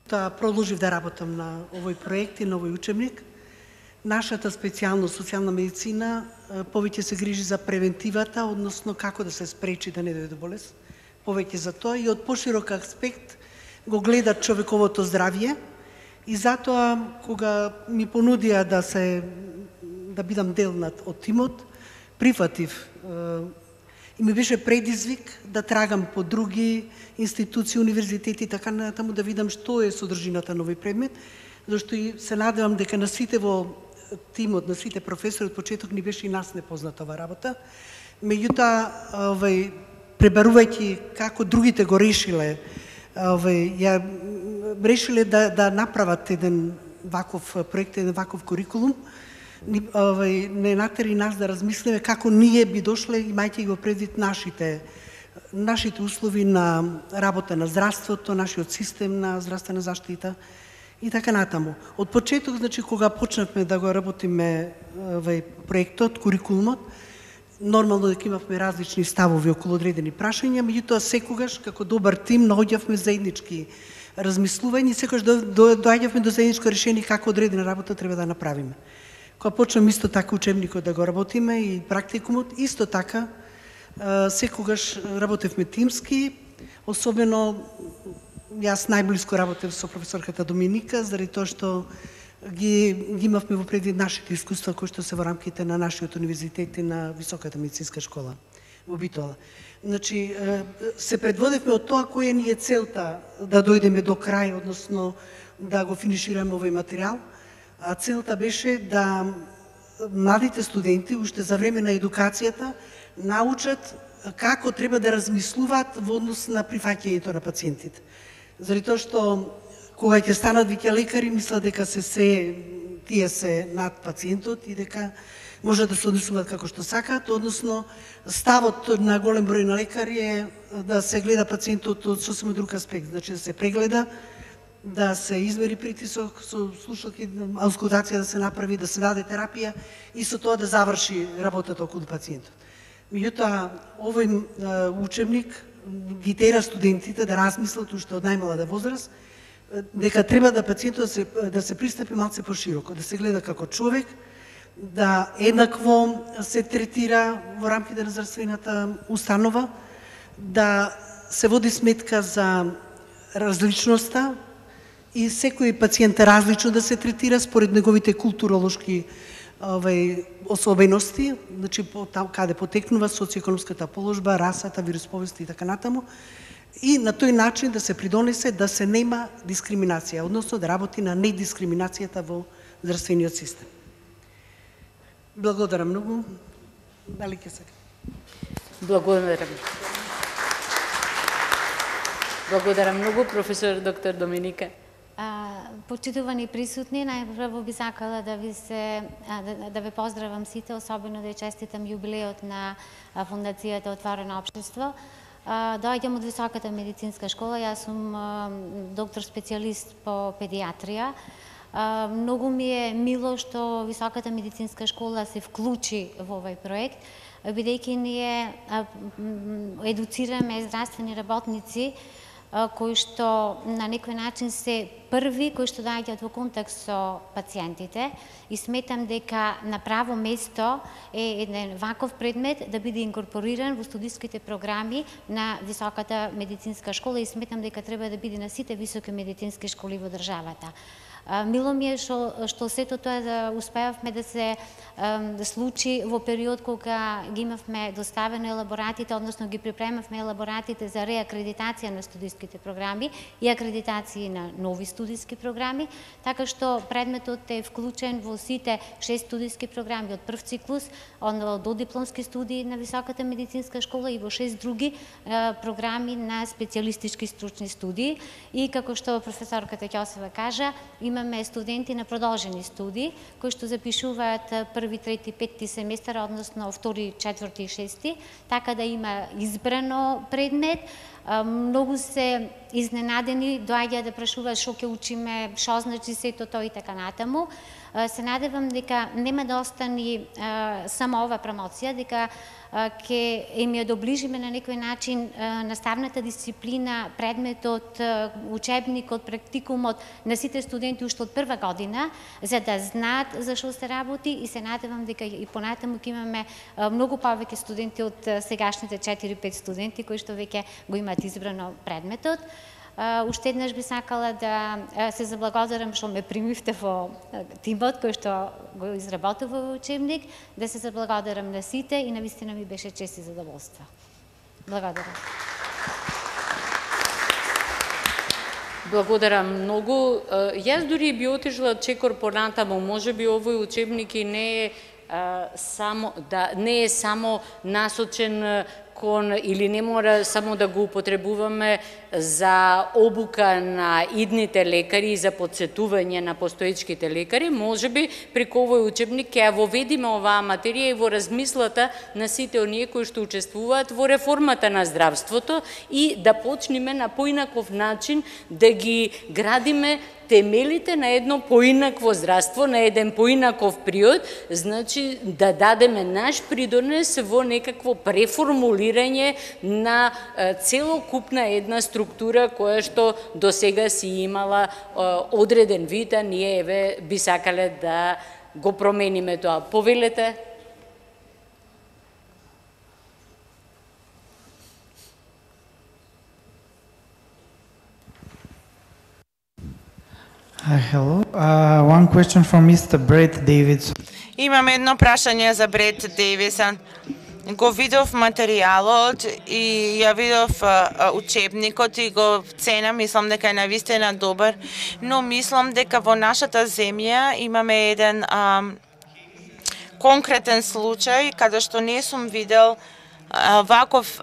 [SPEAKER 9] продолжив да работам на овој проект и на овој учебник. Нашата специјалност социјална медицина повеќе се грижи за превентивата, односно како да се спречи да не дојде болест, повеќе за тоа, и од поширок аспект го гледа човековото здравје, и затоа кога ми понудија да бидам дел од тимот, прифатив и ми беше предизвик да трагам по други институции, универзитети и така натаму, да видам што е содржината на овој предмет, зашто и се надевам дека на сите во тимот, на сите професори од почеток ни беше и нас непозната оваа работа. Меѓутоа, пребарувајќи како другите го решиле, решиле да направат еден ваков проект, еден ваков курикулум, не натери нас да размислиме како ние би дошле, имајќи го предвид нашите услови на работа на здравството, нашиот систем на здравствена заштита и така натаму. Од почеток, значи, кога почнавме да го работиме проектот, курикулумот, нормално дека имавме различни ставови околу одредени прашања, меѓутоа секогаш како добар тим наоѓавме заеднички размислување и секогаш доаѓавме до заедничко решение како одредена работа треба да направиме. Кога почнам исто така учебникот да го работиме и практикумот, исто така секогаш работевме тимски, особено јас најблиско работев со професорката Доминика, заради тоа што ги имавме во предвид нашите искуства кои што се во рамките на нашиот универзитет и на Високата медицинска школа во Битола. Значи, се предводевме од тоа која ни е целта да дојдеме до крај, односно да го финишираме овој материјал. А целта беше да младите студенти, уште за време на едукацијата, научат како треба да размислуваат во однос на прифаќањето на пациентите. Заради тоа што кога ќе станат веќе лекари, мислат дека тие се над пациентот и дека може да се однесуваат како што сакаат, односно ставот на голем број на лекари е да се гледа пациентот од сосема друг аспект, значи да се прегледа, да се измери притисок, со слушалки, аускултација да се направи, да се даде терапија и со тоа да заврши работата околу пациентот. Меѓутоа, овој учебник ги тера студентите да размислат уште од најмалата возраст, дека треба да пациентот да се пристапи малце пошироко, да се гледа како човек, да еднакво се третира во рамките на здравствената установа, да се води сметка за различноста и секој пациент различно да се третира според неговите културолошки особености, значи каде потекнува социоекономската положба, расата, вероисповеста и така натаму, и на тој начин да се придонесе да се нема дискриминација, односно да работи на недискриминацијата во здравствениот систем. Благодарам многу. Дали ќе сака?
[SPEAKER 3] Благодарам. Благодарам многу, професор доктор Доминика.
[SPEAKER 10] Почитувани присутни, најпрво би сакала да ве поздравам сите, особено да ја честитам јубилеот на Фондацијата Отворено општество. Доаѓам од Високата медицинска школа, јас сум доктор специјалист по педиатрија. Многу ми е мило што Високата медицинска школа се вклучи во овој проект, бидејќи ние едуцираме здравствени работници кои што на некој начин се први кои што доаѓаат во контакт со пациентите и сметам дека на право место е еден ваков предмет да биде инкорпориран во студиските програми на Високата медицинска школа и сметам дека треба да биде на сите високи медицински школи во државата. Мило ми е што сето тоа да успеавме да се случи во период кога ги имавме доставени елаборатите, односно ги припремавме елаборатите за реакредитација на студиските програми и акредитации на нови студиски програми, така што предметот е вклучен во сите 6 студиски програми од прв циклус, од додипломски студии на Високата медицинска школа и во 6 други програми на специјалистички стручни студии. И како што професорката Ќосева кажа, имаме студенти на продолжени студии, кои што запишуваат први, трети, петти семестар, односно втори, четврти и шести, така да има избрано предмет. Многу се изненадени, доаѓаат да прашуваат што ќе учиме, што значи сето тоа и така натаму. Се надевам дека нема да остани само ова промоција, дека ќе им ја доближиме на некој начин наставната дисциплина, предметот, учебникот, практикумот на сите студенти уште од прва година, за да знаат за што се работи и се надевам дека и понатаму ќе имаме многу повеќе студенти од сегашните 4-5 студенти кои што веќе го имаат избрано предметот. Уште еднаш би сакала да се заблагодарам што ме примивте во тимот кој што го изработил во учебник, да се заблагодарам на сите и навистина ми беше чест и задоволство. Благодарам.
[SPEAKER 3] Благодарам многу. Јас дури би отишла чекор понатаму, можеби овој учебник и не е само насочен кон или не мора само да го употребуваме за обука на идните лекари и за подсетување на постоечките лекари, можеби преку овој учебник ќе ја воведиме оваа материја и во размислата на сите оние кои што учествуваат во реформата на здравството и да почнеме на поинаков начин да ги градиме темелите на едно поинакво здравство, на еден поинаков приод, значи да дадеме наш придонес во некакво преформулирање на целокупна една структура која што до сега си имала одреден вид, а ние еве би сакале да го промениме тоа. Повелете?
[SPEAKER 11] Hello. One question from Mr. Brett Davidson.
[SPEAKER 12] Имаме едно прашање за Брет Дейвисон. го видов материјалот и ја видов учебникот и го ценам, мислам дека е навистина добар, но мислам дека во нашата земја имаме еден конкретен случај каде што не сум видел ваков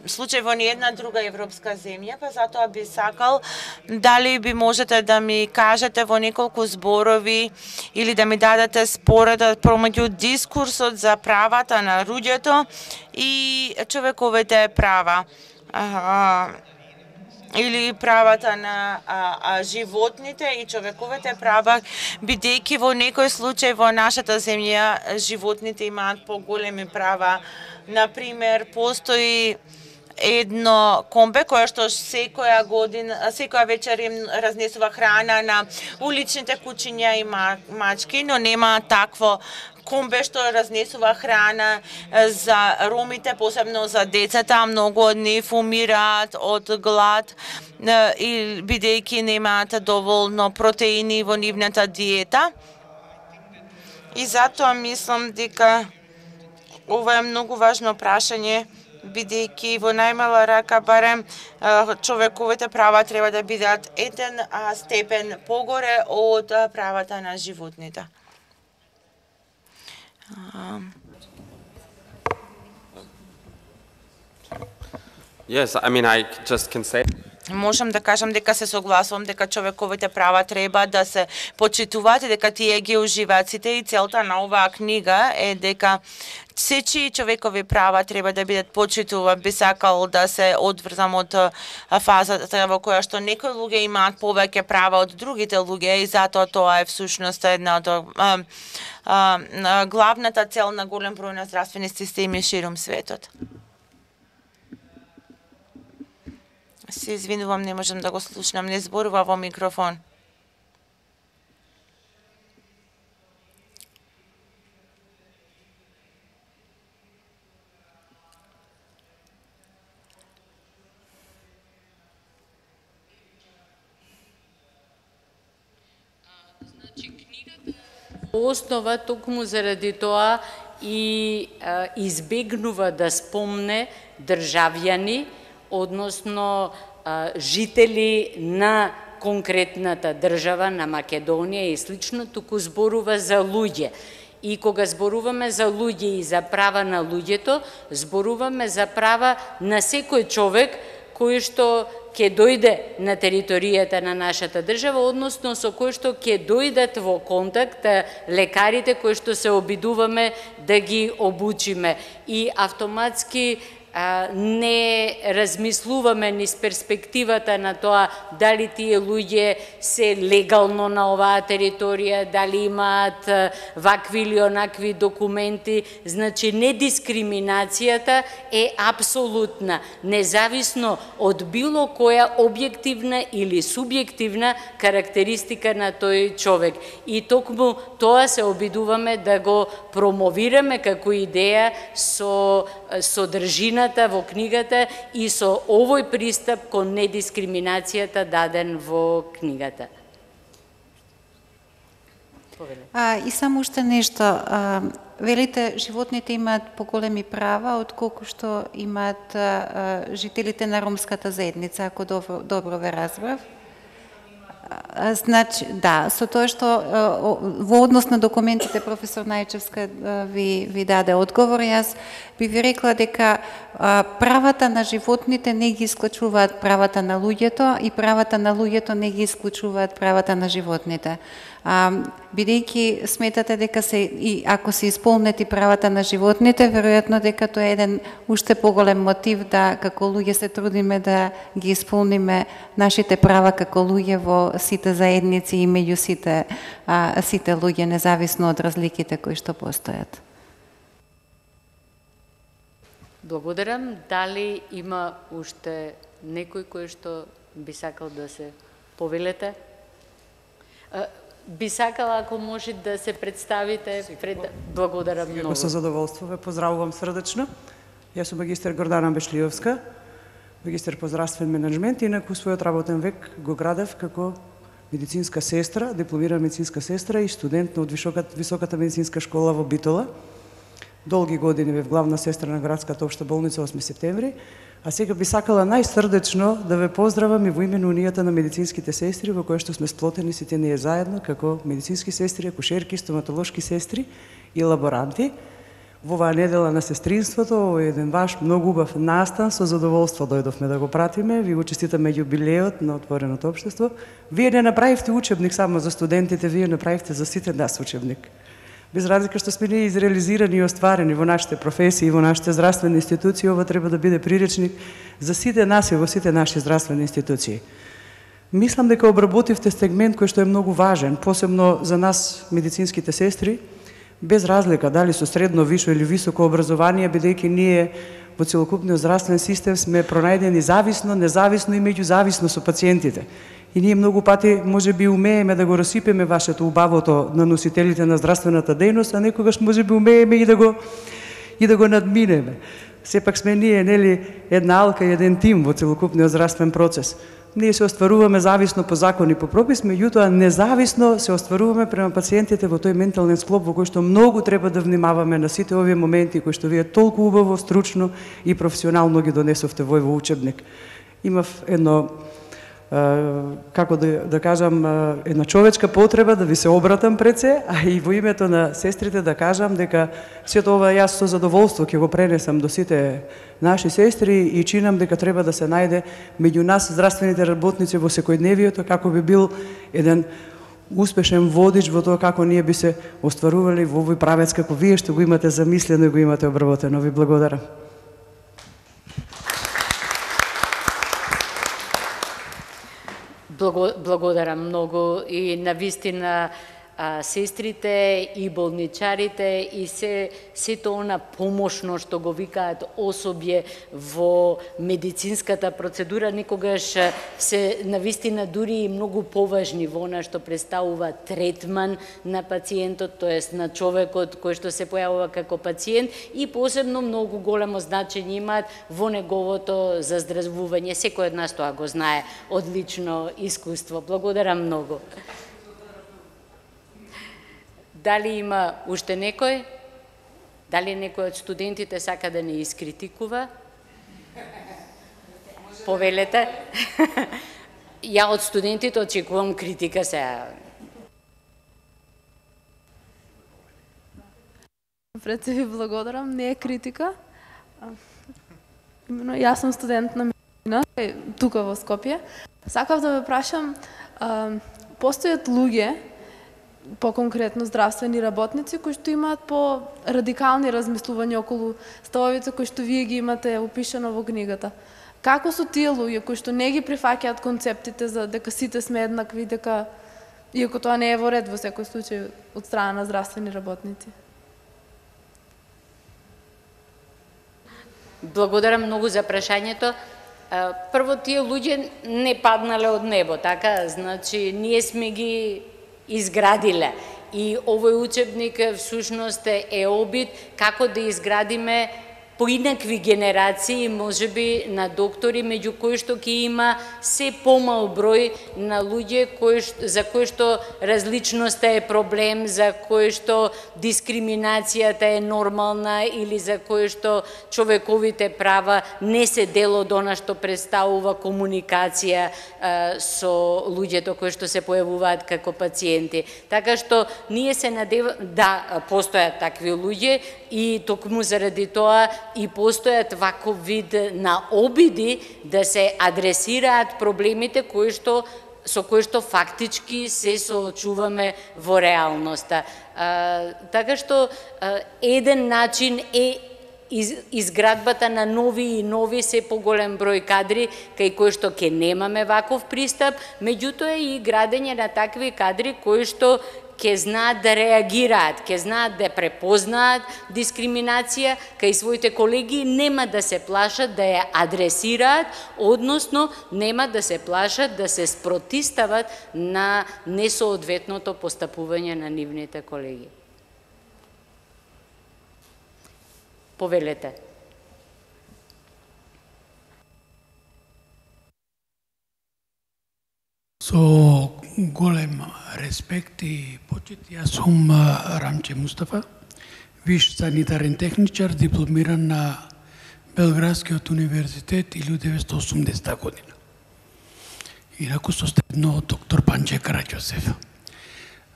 [SPEAKER 12] случај во ниедна друга европска земја, па затоа би сакал дали би можете да ми кажете во неколку зборови или да ми дадете споредба промеѓу дискурсот за правата на луѓето и човековите права. Или правата на животните и човековите права, бидејќи во некој случај во нашата земја животните имаат поголеми права. Например, постои едно комбе кое што секоја вечер им разнесува храна на уличните кучиња и мачки, но нема такво комбе што разнесува храна за ромите, посебно за децата. Многу од нив умираат од глад и бидејќи немаат доволно протеини во нивната диета. И затоа мислам дека ова е многу важно прашање, бидејќи во најмала рака барем човековите права треба да бидат еден степен погоре од правата на животните.
[SPEAKER 13] Yes, I mean, I just can say.
[SPEAKER 12] Можам да кажам дека се согласувам дека човековите права треба да се почитуваат и дека тие ги уживаат сите, и целта на оваа книга е дека сечи човекови права треба да бидат почитува. Би сакал да се одврзам од фазата во која што некои луѓе имаат повеќе права од другите луѓе и затоа тоа е всушност една од главната цел на голем број на здравствени системи ширум светот. Се извинувам, не можам да го слушнам, не зборува во микрофон.
[SPEAKER 3] Основа токму заради тоа и избегнува да спомне државјани, односно жители на конкретната држава, на Македонија и слично, туку зборува за луѓе. И кога зборуваме за луѓе и за права на луѓето, зборуваме за права на секој човек кој што ќе дојде на територијата на нашата држава, односно со кој што ќе дојдат во контакт лекарите кои што се обидуваме да ги обучиме. И автоматски не размислуваме низ перспективата на тоа дали тие луѓе се легално на оваа територија, дали имаат вакви или онакви документи. Значи, недискриминацијата е апсолутна, независно од било која објективна или субјективна карактеристика на тој човек. И токму тоа се обидуваме да го промовираме како идеја со содржина во книгата и со овој пристап кон недискриминацијата даден во книгата.
[SPEAKER 6] И само уште нешто. Велите, животните имаат поголеми права отколку што имаат жителите на ромската заедница, ако добро ве разбрав. Значи, да, со тоа што во однос на документите професор Најчевска ви даде одговор, јас би ви рекла дека правата на животните не ги исклучуваат правата на луѓето и правата на луѓето не ги исклучуваат правата на животните. Бидејќи сметате дека и ако се исполнети правата на животните, веројатно дека тоа е еден уште поголем мотив да како луѓе се трудиме да ги исполниме нашите права како луѓе во сите заедници и меѓу сите луѓе, независно од разликите кои што постојат.
[SPEAKER 3] Благодарам. Дали има уште некој кој што би сакал да се повелете? Би сакала, ако може да се представите пред... Благодарам многу.
[SPEAKER 14] Со задоволство ве поздравувам срдечно. Јас сум магистер Гордана Бешлиевска, магистер по здравствен менеджмент, инаку својот работен век го градев како медицинска сестра, дипломирана медицинска сестра и студент од Високата медицинска школа во Битола. долги години бев главна сестра на градската општа болница 8 септември, а сега би сакала најсрдечно да ве поздравам и во име на Унијата на медицинските сестри, во која што сме сплотени сите ние заедно, како медицински сестри, акушерки, стоматолошки сестри и лаборанти. Во оваа недела на сестринството, овој еден ваш многу убав настан, со задоволство дојдовме да го пратиме. Ви го честитаме јубилеот на отвореното општество. Вие не направивте учебник само за студентите, вие направивте за сите нас учебник. Без разлика што сме ние изреализирани и остварени во нашите професии, во нашите здравствени институции, ова треба да биде приречник за сите нас и во сите наши здравствени институции. Мислам дека обработивте сегмент кој што е многу важен, посебно за нас медицинските сестри, без разлика дали со средно, висше или високо образование, бидејќи ние во целокупниот здравствен систем сме пронајдени зависно, независно и меѓузависно со пациентите. И ние многу пати може би умееме да го расипеме вашето убавото на носителите на здравствената дејност, а некогаш може би умееме и да го надминеме. Сепак сме ние, нели, една алка и еден тим во целокупниот здравствен процес. Ние се остваруваме зависно по закон и по пропис, меѓутоа независно се остваруваме према пациентите во тој ментален склоп во кој што многу треба да внимаваме на сите овие моменти кои што вие толку убаво, стручно и професионално ги донесовте во учебник. Имав едно како да кажам, една човечка потреба да ви се обратам пред се, а и во името на сестрите да кажам дека сето ова јас со задоволство ќе го пренесам до сите наши сестри и чинам дека треба да се најде меѓу нас здравствените работници во секојдневието како би бил еден успешен водич во тоа како ние би се остварували во овој правец како вие што го имате замислено и го имате обработено. Ви благодарам.
[SPEAKER 3] Благодарам многу и навистина сестрите и болничарите и сето она помошно што го викаат особје во медицинската процедура никогаш се навистина дури и многу поважни во она што представува третман на пациентот, тоест на човекот кој што се појавува како пациент и посебно многу големо значење имаат во неговото заздравување. Секој од нас тоа го знае од лично искуство. Благодарам многу. Дали има уште некој? Дали некој од студентите сака да не искритикува? Повелете. Ја од студентите очекувам критика сега.
[SPEAKER 15] Пред се ви благодарам, не е критика. Именно јас сум студент на медицина, тука во Скопје. Сакав да ве прашам, постојат луѓе, по-конкретно здравствени работници, кои што имаат по-радикални размислувања околу ставовите кои што вие ги имате опишано во книгата. Како со тие луѓе кои што не ги прифаќаат концептите за дека сите сме еднакви, дека иако тоа не е во ред во секој случај од страна на здравствени работници?
[SPEAKER 3] Благодарам многу за прашањето. Прво, тие луѓе не паднале од небо, така? Значи, ние сме ги изградиле. И овој учебник всушност е обид како да изградиме поинакви генерации, можеби на доктори, меѓу кои што ќе има се помал број на луѓе за кои што различноста е проблем, за кои што дискриминацијата е нормална или за кои што човековите права не се дел од она што представува комуникација со луѓето кои што се појавуваат како пациенти. Така што ние се надеваме да постојат такви луѓе и токму заради тоа и постојат ваков вид на обиди да се адресираат проблемите со кои што фактички се соочуваме во реалноста. Така што еден начин е изградбата на нови и нови се поголем број кадри кај кои што ќе немаме ваков пристап, меѓутоа и градење на такви кадри кои што ќе знаат да реагираат, ќе знаат да препознаат дискриминација кај своите колеги, нема да се плашат да ја адресираат, односно нема да се плашат да се спротистават на несоодветното постапување на нивните колеги. Повелете.
[SPEAKER 11] Со голем респект и почит, јас сум Рамче Мустафа. виш санитарен техничар, дипломиран на Белградскиот универзитет 1980 година. Инаку со степно од доктор Панче Караѓозеф.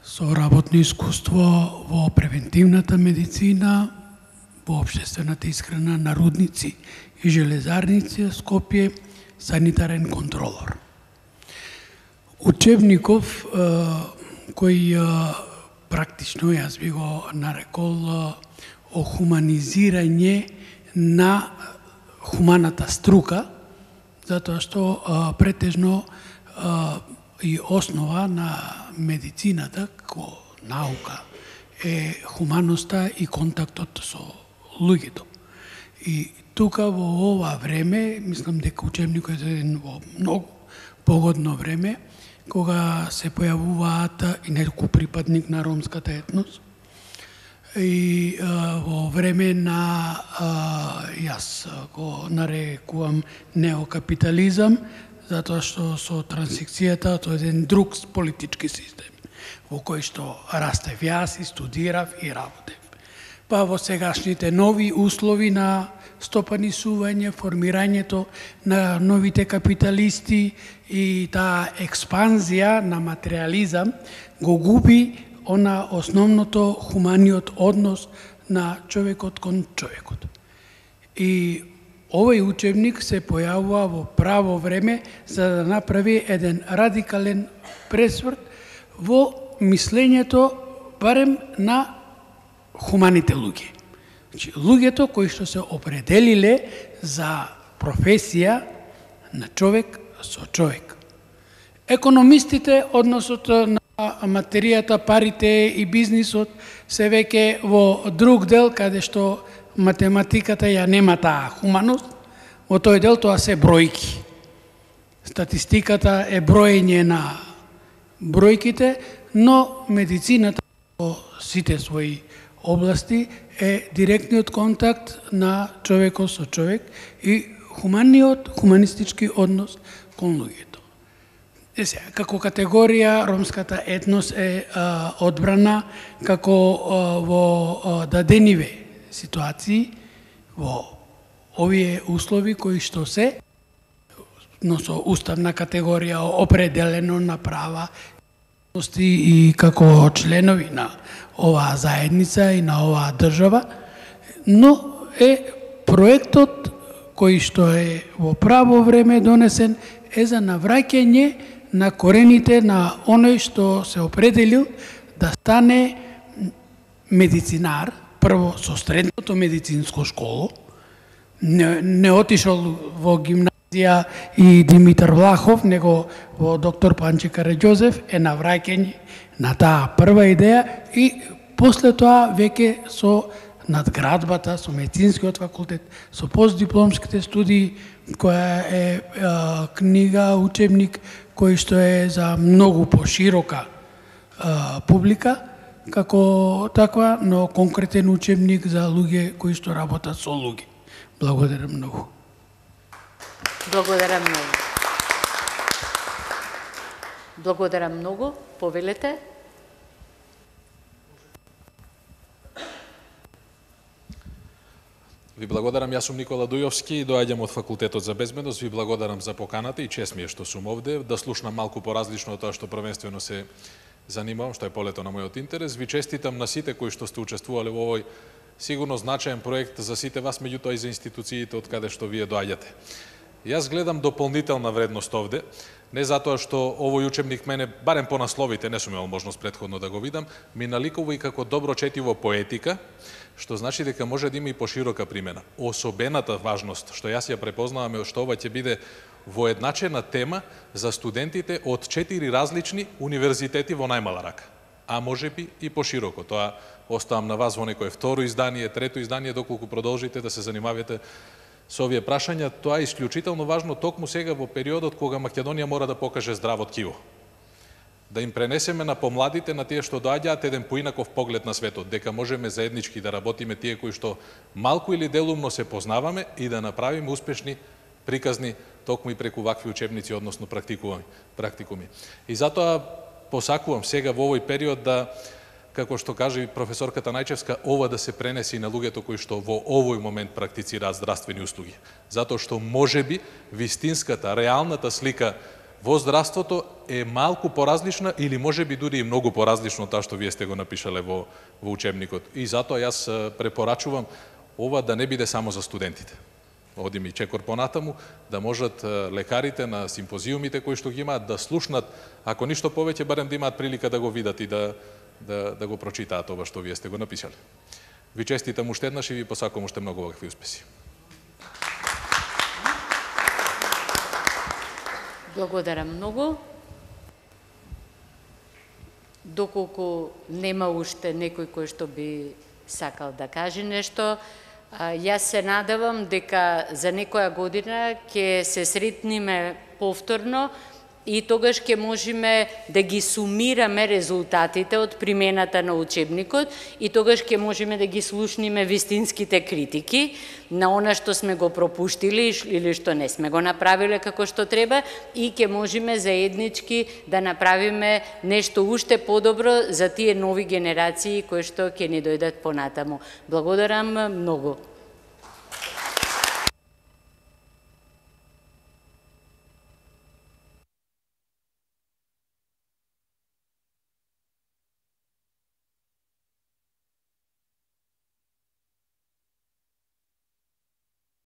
[SPEAKER 11] Со работно искуство во превентивната медицина, во општествената исхрана на рудници и железарници, Скопје, санитарен контролор. Учебников кој практично јас би го нарекол охуманизирање на хуманата струка, затоа што претежно и основа на медицината како наука е хуманоста и контактот со луѓето. И тука во ова време, мислам дека учебникот е во многу погодно време, кога се појавуваат и некој припадник на ромската етнос, и во време на, јас го нарекувам неокапитализам, затоа што со трансекцијата тоа е еден друг политички систем, во кој што растев јас и студирав и работев. Па во сегашните нови услови на стопанисување, формирањето на новите капиталисти и таа експанзија на материализам го губи она основното хуманиот однос на човекот кон човекот. И овој учебник се појавува во право време за да направи еден радикален пресврт во мислењето барем на хуманите луѓе. Значи, луѓето кои што се определиле за професија на човек со човек. Економистите, односот на материјата, парите и бизнисот се веќе во друг дел, каде што математиката ја нема таа хуманост, во тој дел тоа се бројки. Статистиката е броење на бројките, но медицината во сите своји области е директниот контакт на човекот со човек и хуманистички однос кон луѓето. Како категорија, ромската етнос е одбрана како во дадениве ситуации, во овие услови кои што се, но со уставна категорија определено на права и како членови на оваа заедница и на оваа држава, но е проектот кој што е во право време донесен е за навраќање на корените на оној што се определил да стане медицинар, прво со средното медицинско школо, не отишол во гимназија и Димитар Влахов, него во доктор Панче Караѓозеф е навраќање на таа прва идеја и после тоа веќе со надградбата, со медицинскиот факултет, со постдипломските студии, која е книга, учебник, кој што е за многу поширока публика, како таква, но конкретен учебник за луѓе кои што работат со луѓе. Благодарам многу.
[SPEAKER 3] Благодарам многу. Благодарам многу. Повелете.
[SPEAKER 16] Ви благодарам, јас сум Никола Дујовски, доаѓам од Факултетот за безбедност. Ви благодарам за поканата и чест ми е што сум овде, да слушнам малку поразлично од тоа што првенствено се занимавам, што е полето на мојот интерес. Ви честитам на сите кои што сте учествувале во овој сигурно значаен проект за сите вас, меѓутоа и за институциите од каде што вие доаѓате. Јас гледам дополнителна вредност овде, не затоа што овој учебник мене, барем по насловите, не сум имал можност претходно да го видам, ми наликува и како добро четиво поетика, што значи дека може да има и поширока примена. Особената важност, што јас ја препознавам, е што ова ќе биде воедначена тема за студентите од 4 различни универзитети во најмала рака, а може би и пошироко. Тоа оставам на вас во некое второ издание, трето издание, доколку продолжите да се занимавате со овие прашања. Тоа е исклучително важно токму сега во периодот кога Македонија мора да покаже здраво ткиво. Да им пренесеме на помладите, на тие што доаѓаат, еден поинаков поглед на светот, дека можеме заеднички да работиме тие кои што малку или делумно се познаваме и да направиме успешни приказни токму и преку вакви учебници, односно практикуми. И затоа посакувам сега во овој период да како што каже и професорката Најчевска, ова да се пренеси на луѓето кои што во овој момент практицираат здравствени услуги. Затоа што можеби вистинската, реалната слика во здравството е малку поразлична или можеби дури и многу поразлично од тоа што вие сте го напишале во учебникот. И затоа јас препорачувам ова да не биде само за студентите. Одим и чекор понатаму, да можат лекарите на симпозиумите кои што ги имаат да слушнат, ако ништо повеќе, барем да имаат прилика да го видат и да го прочитаат ова што вие сте го напишале. Ви честитам уште еднаш и ви посакувам уште многу вакви успеси.
[SPEAKER 3] Благодарам многу. Доколку нема уште некој кој што би сакал да каже нешто, јас се надевам дека за некоја година ќе се сретниме повторно и тогаш ќе можеме да ги сумираме резултатите од примената на учебникот и тогаш ќе можеме да ги слушниме вистинските критики на она што сме го пропуштили или што не сме го направиле како што треба и ќе можеме заеднички да направиме нешто уште подобро за тие нови генерации кои што ќе ни дојдат понатаму. Благодарам многу.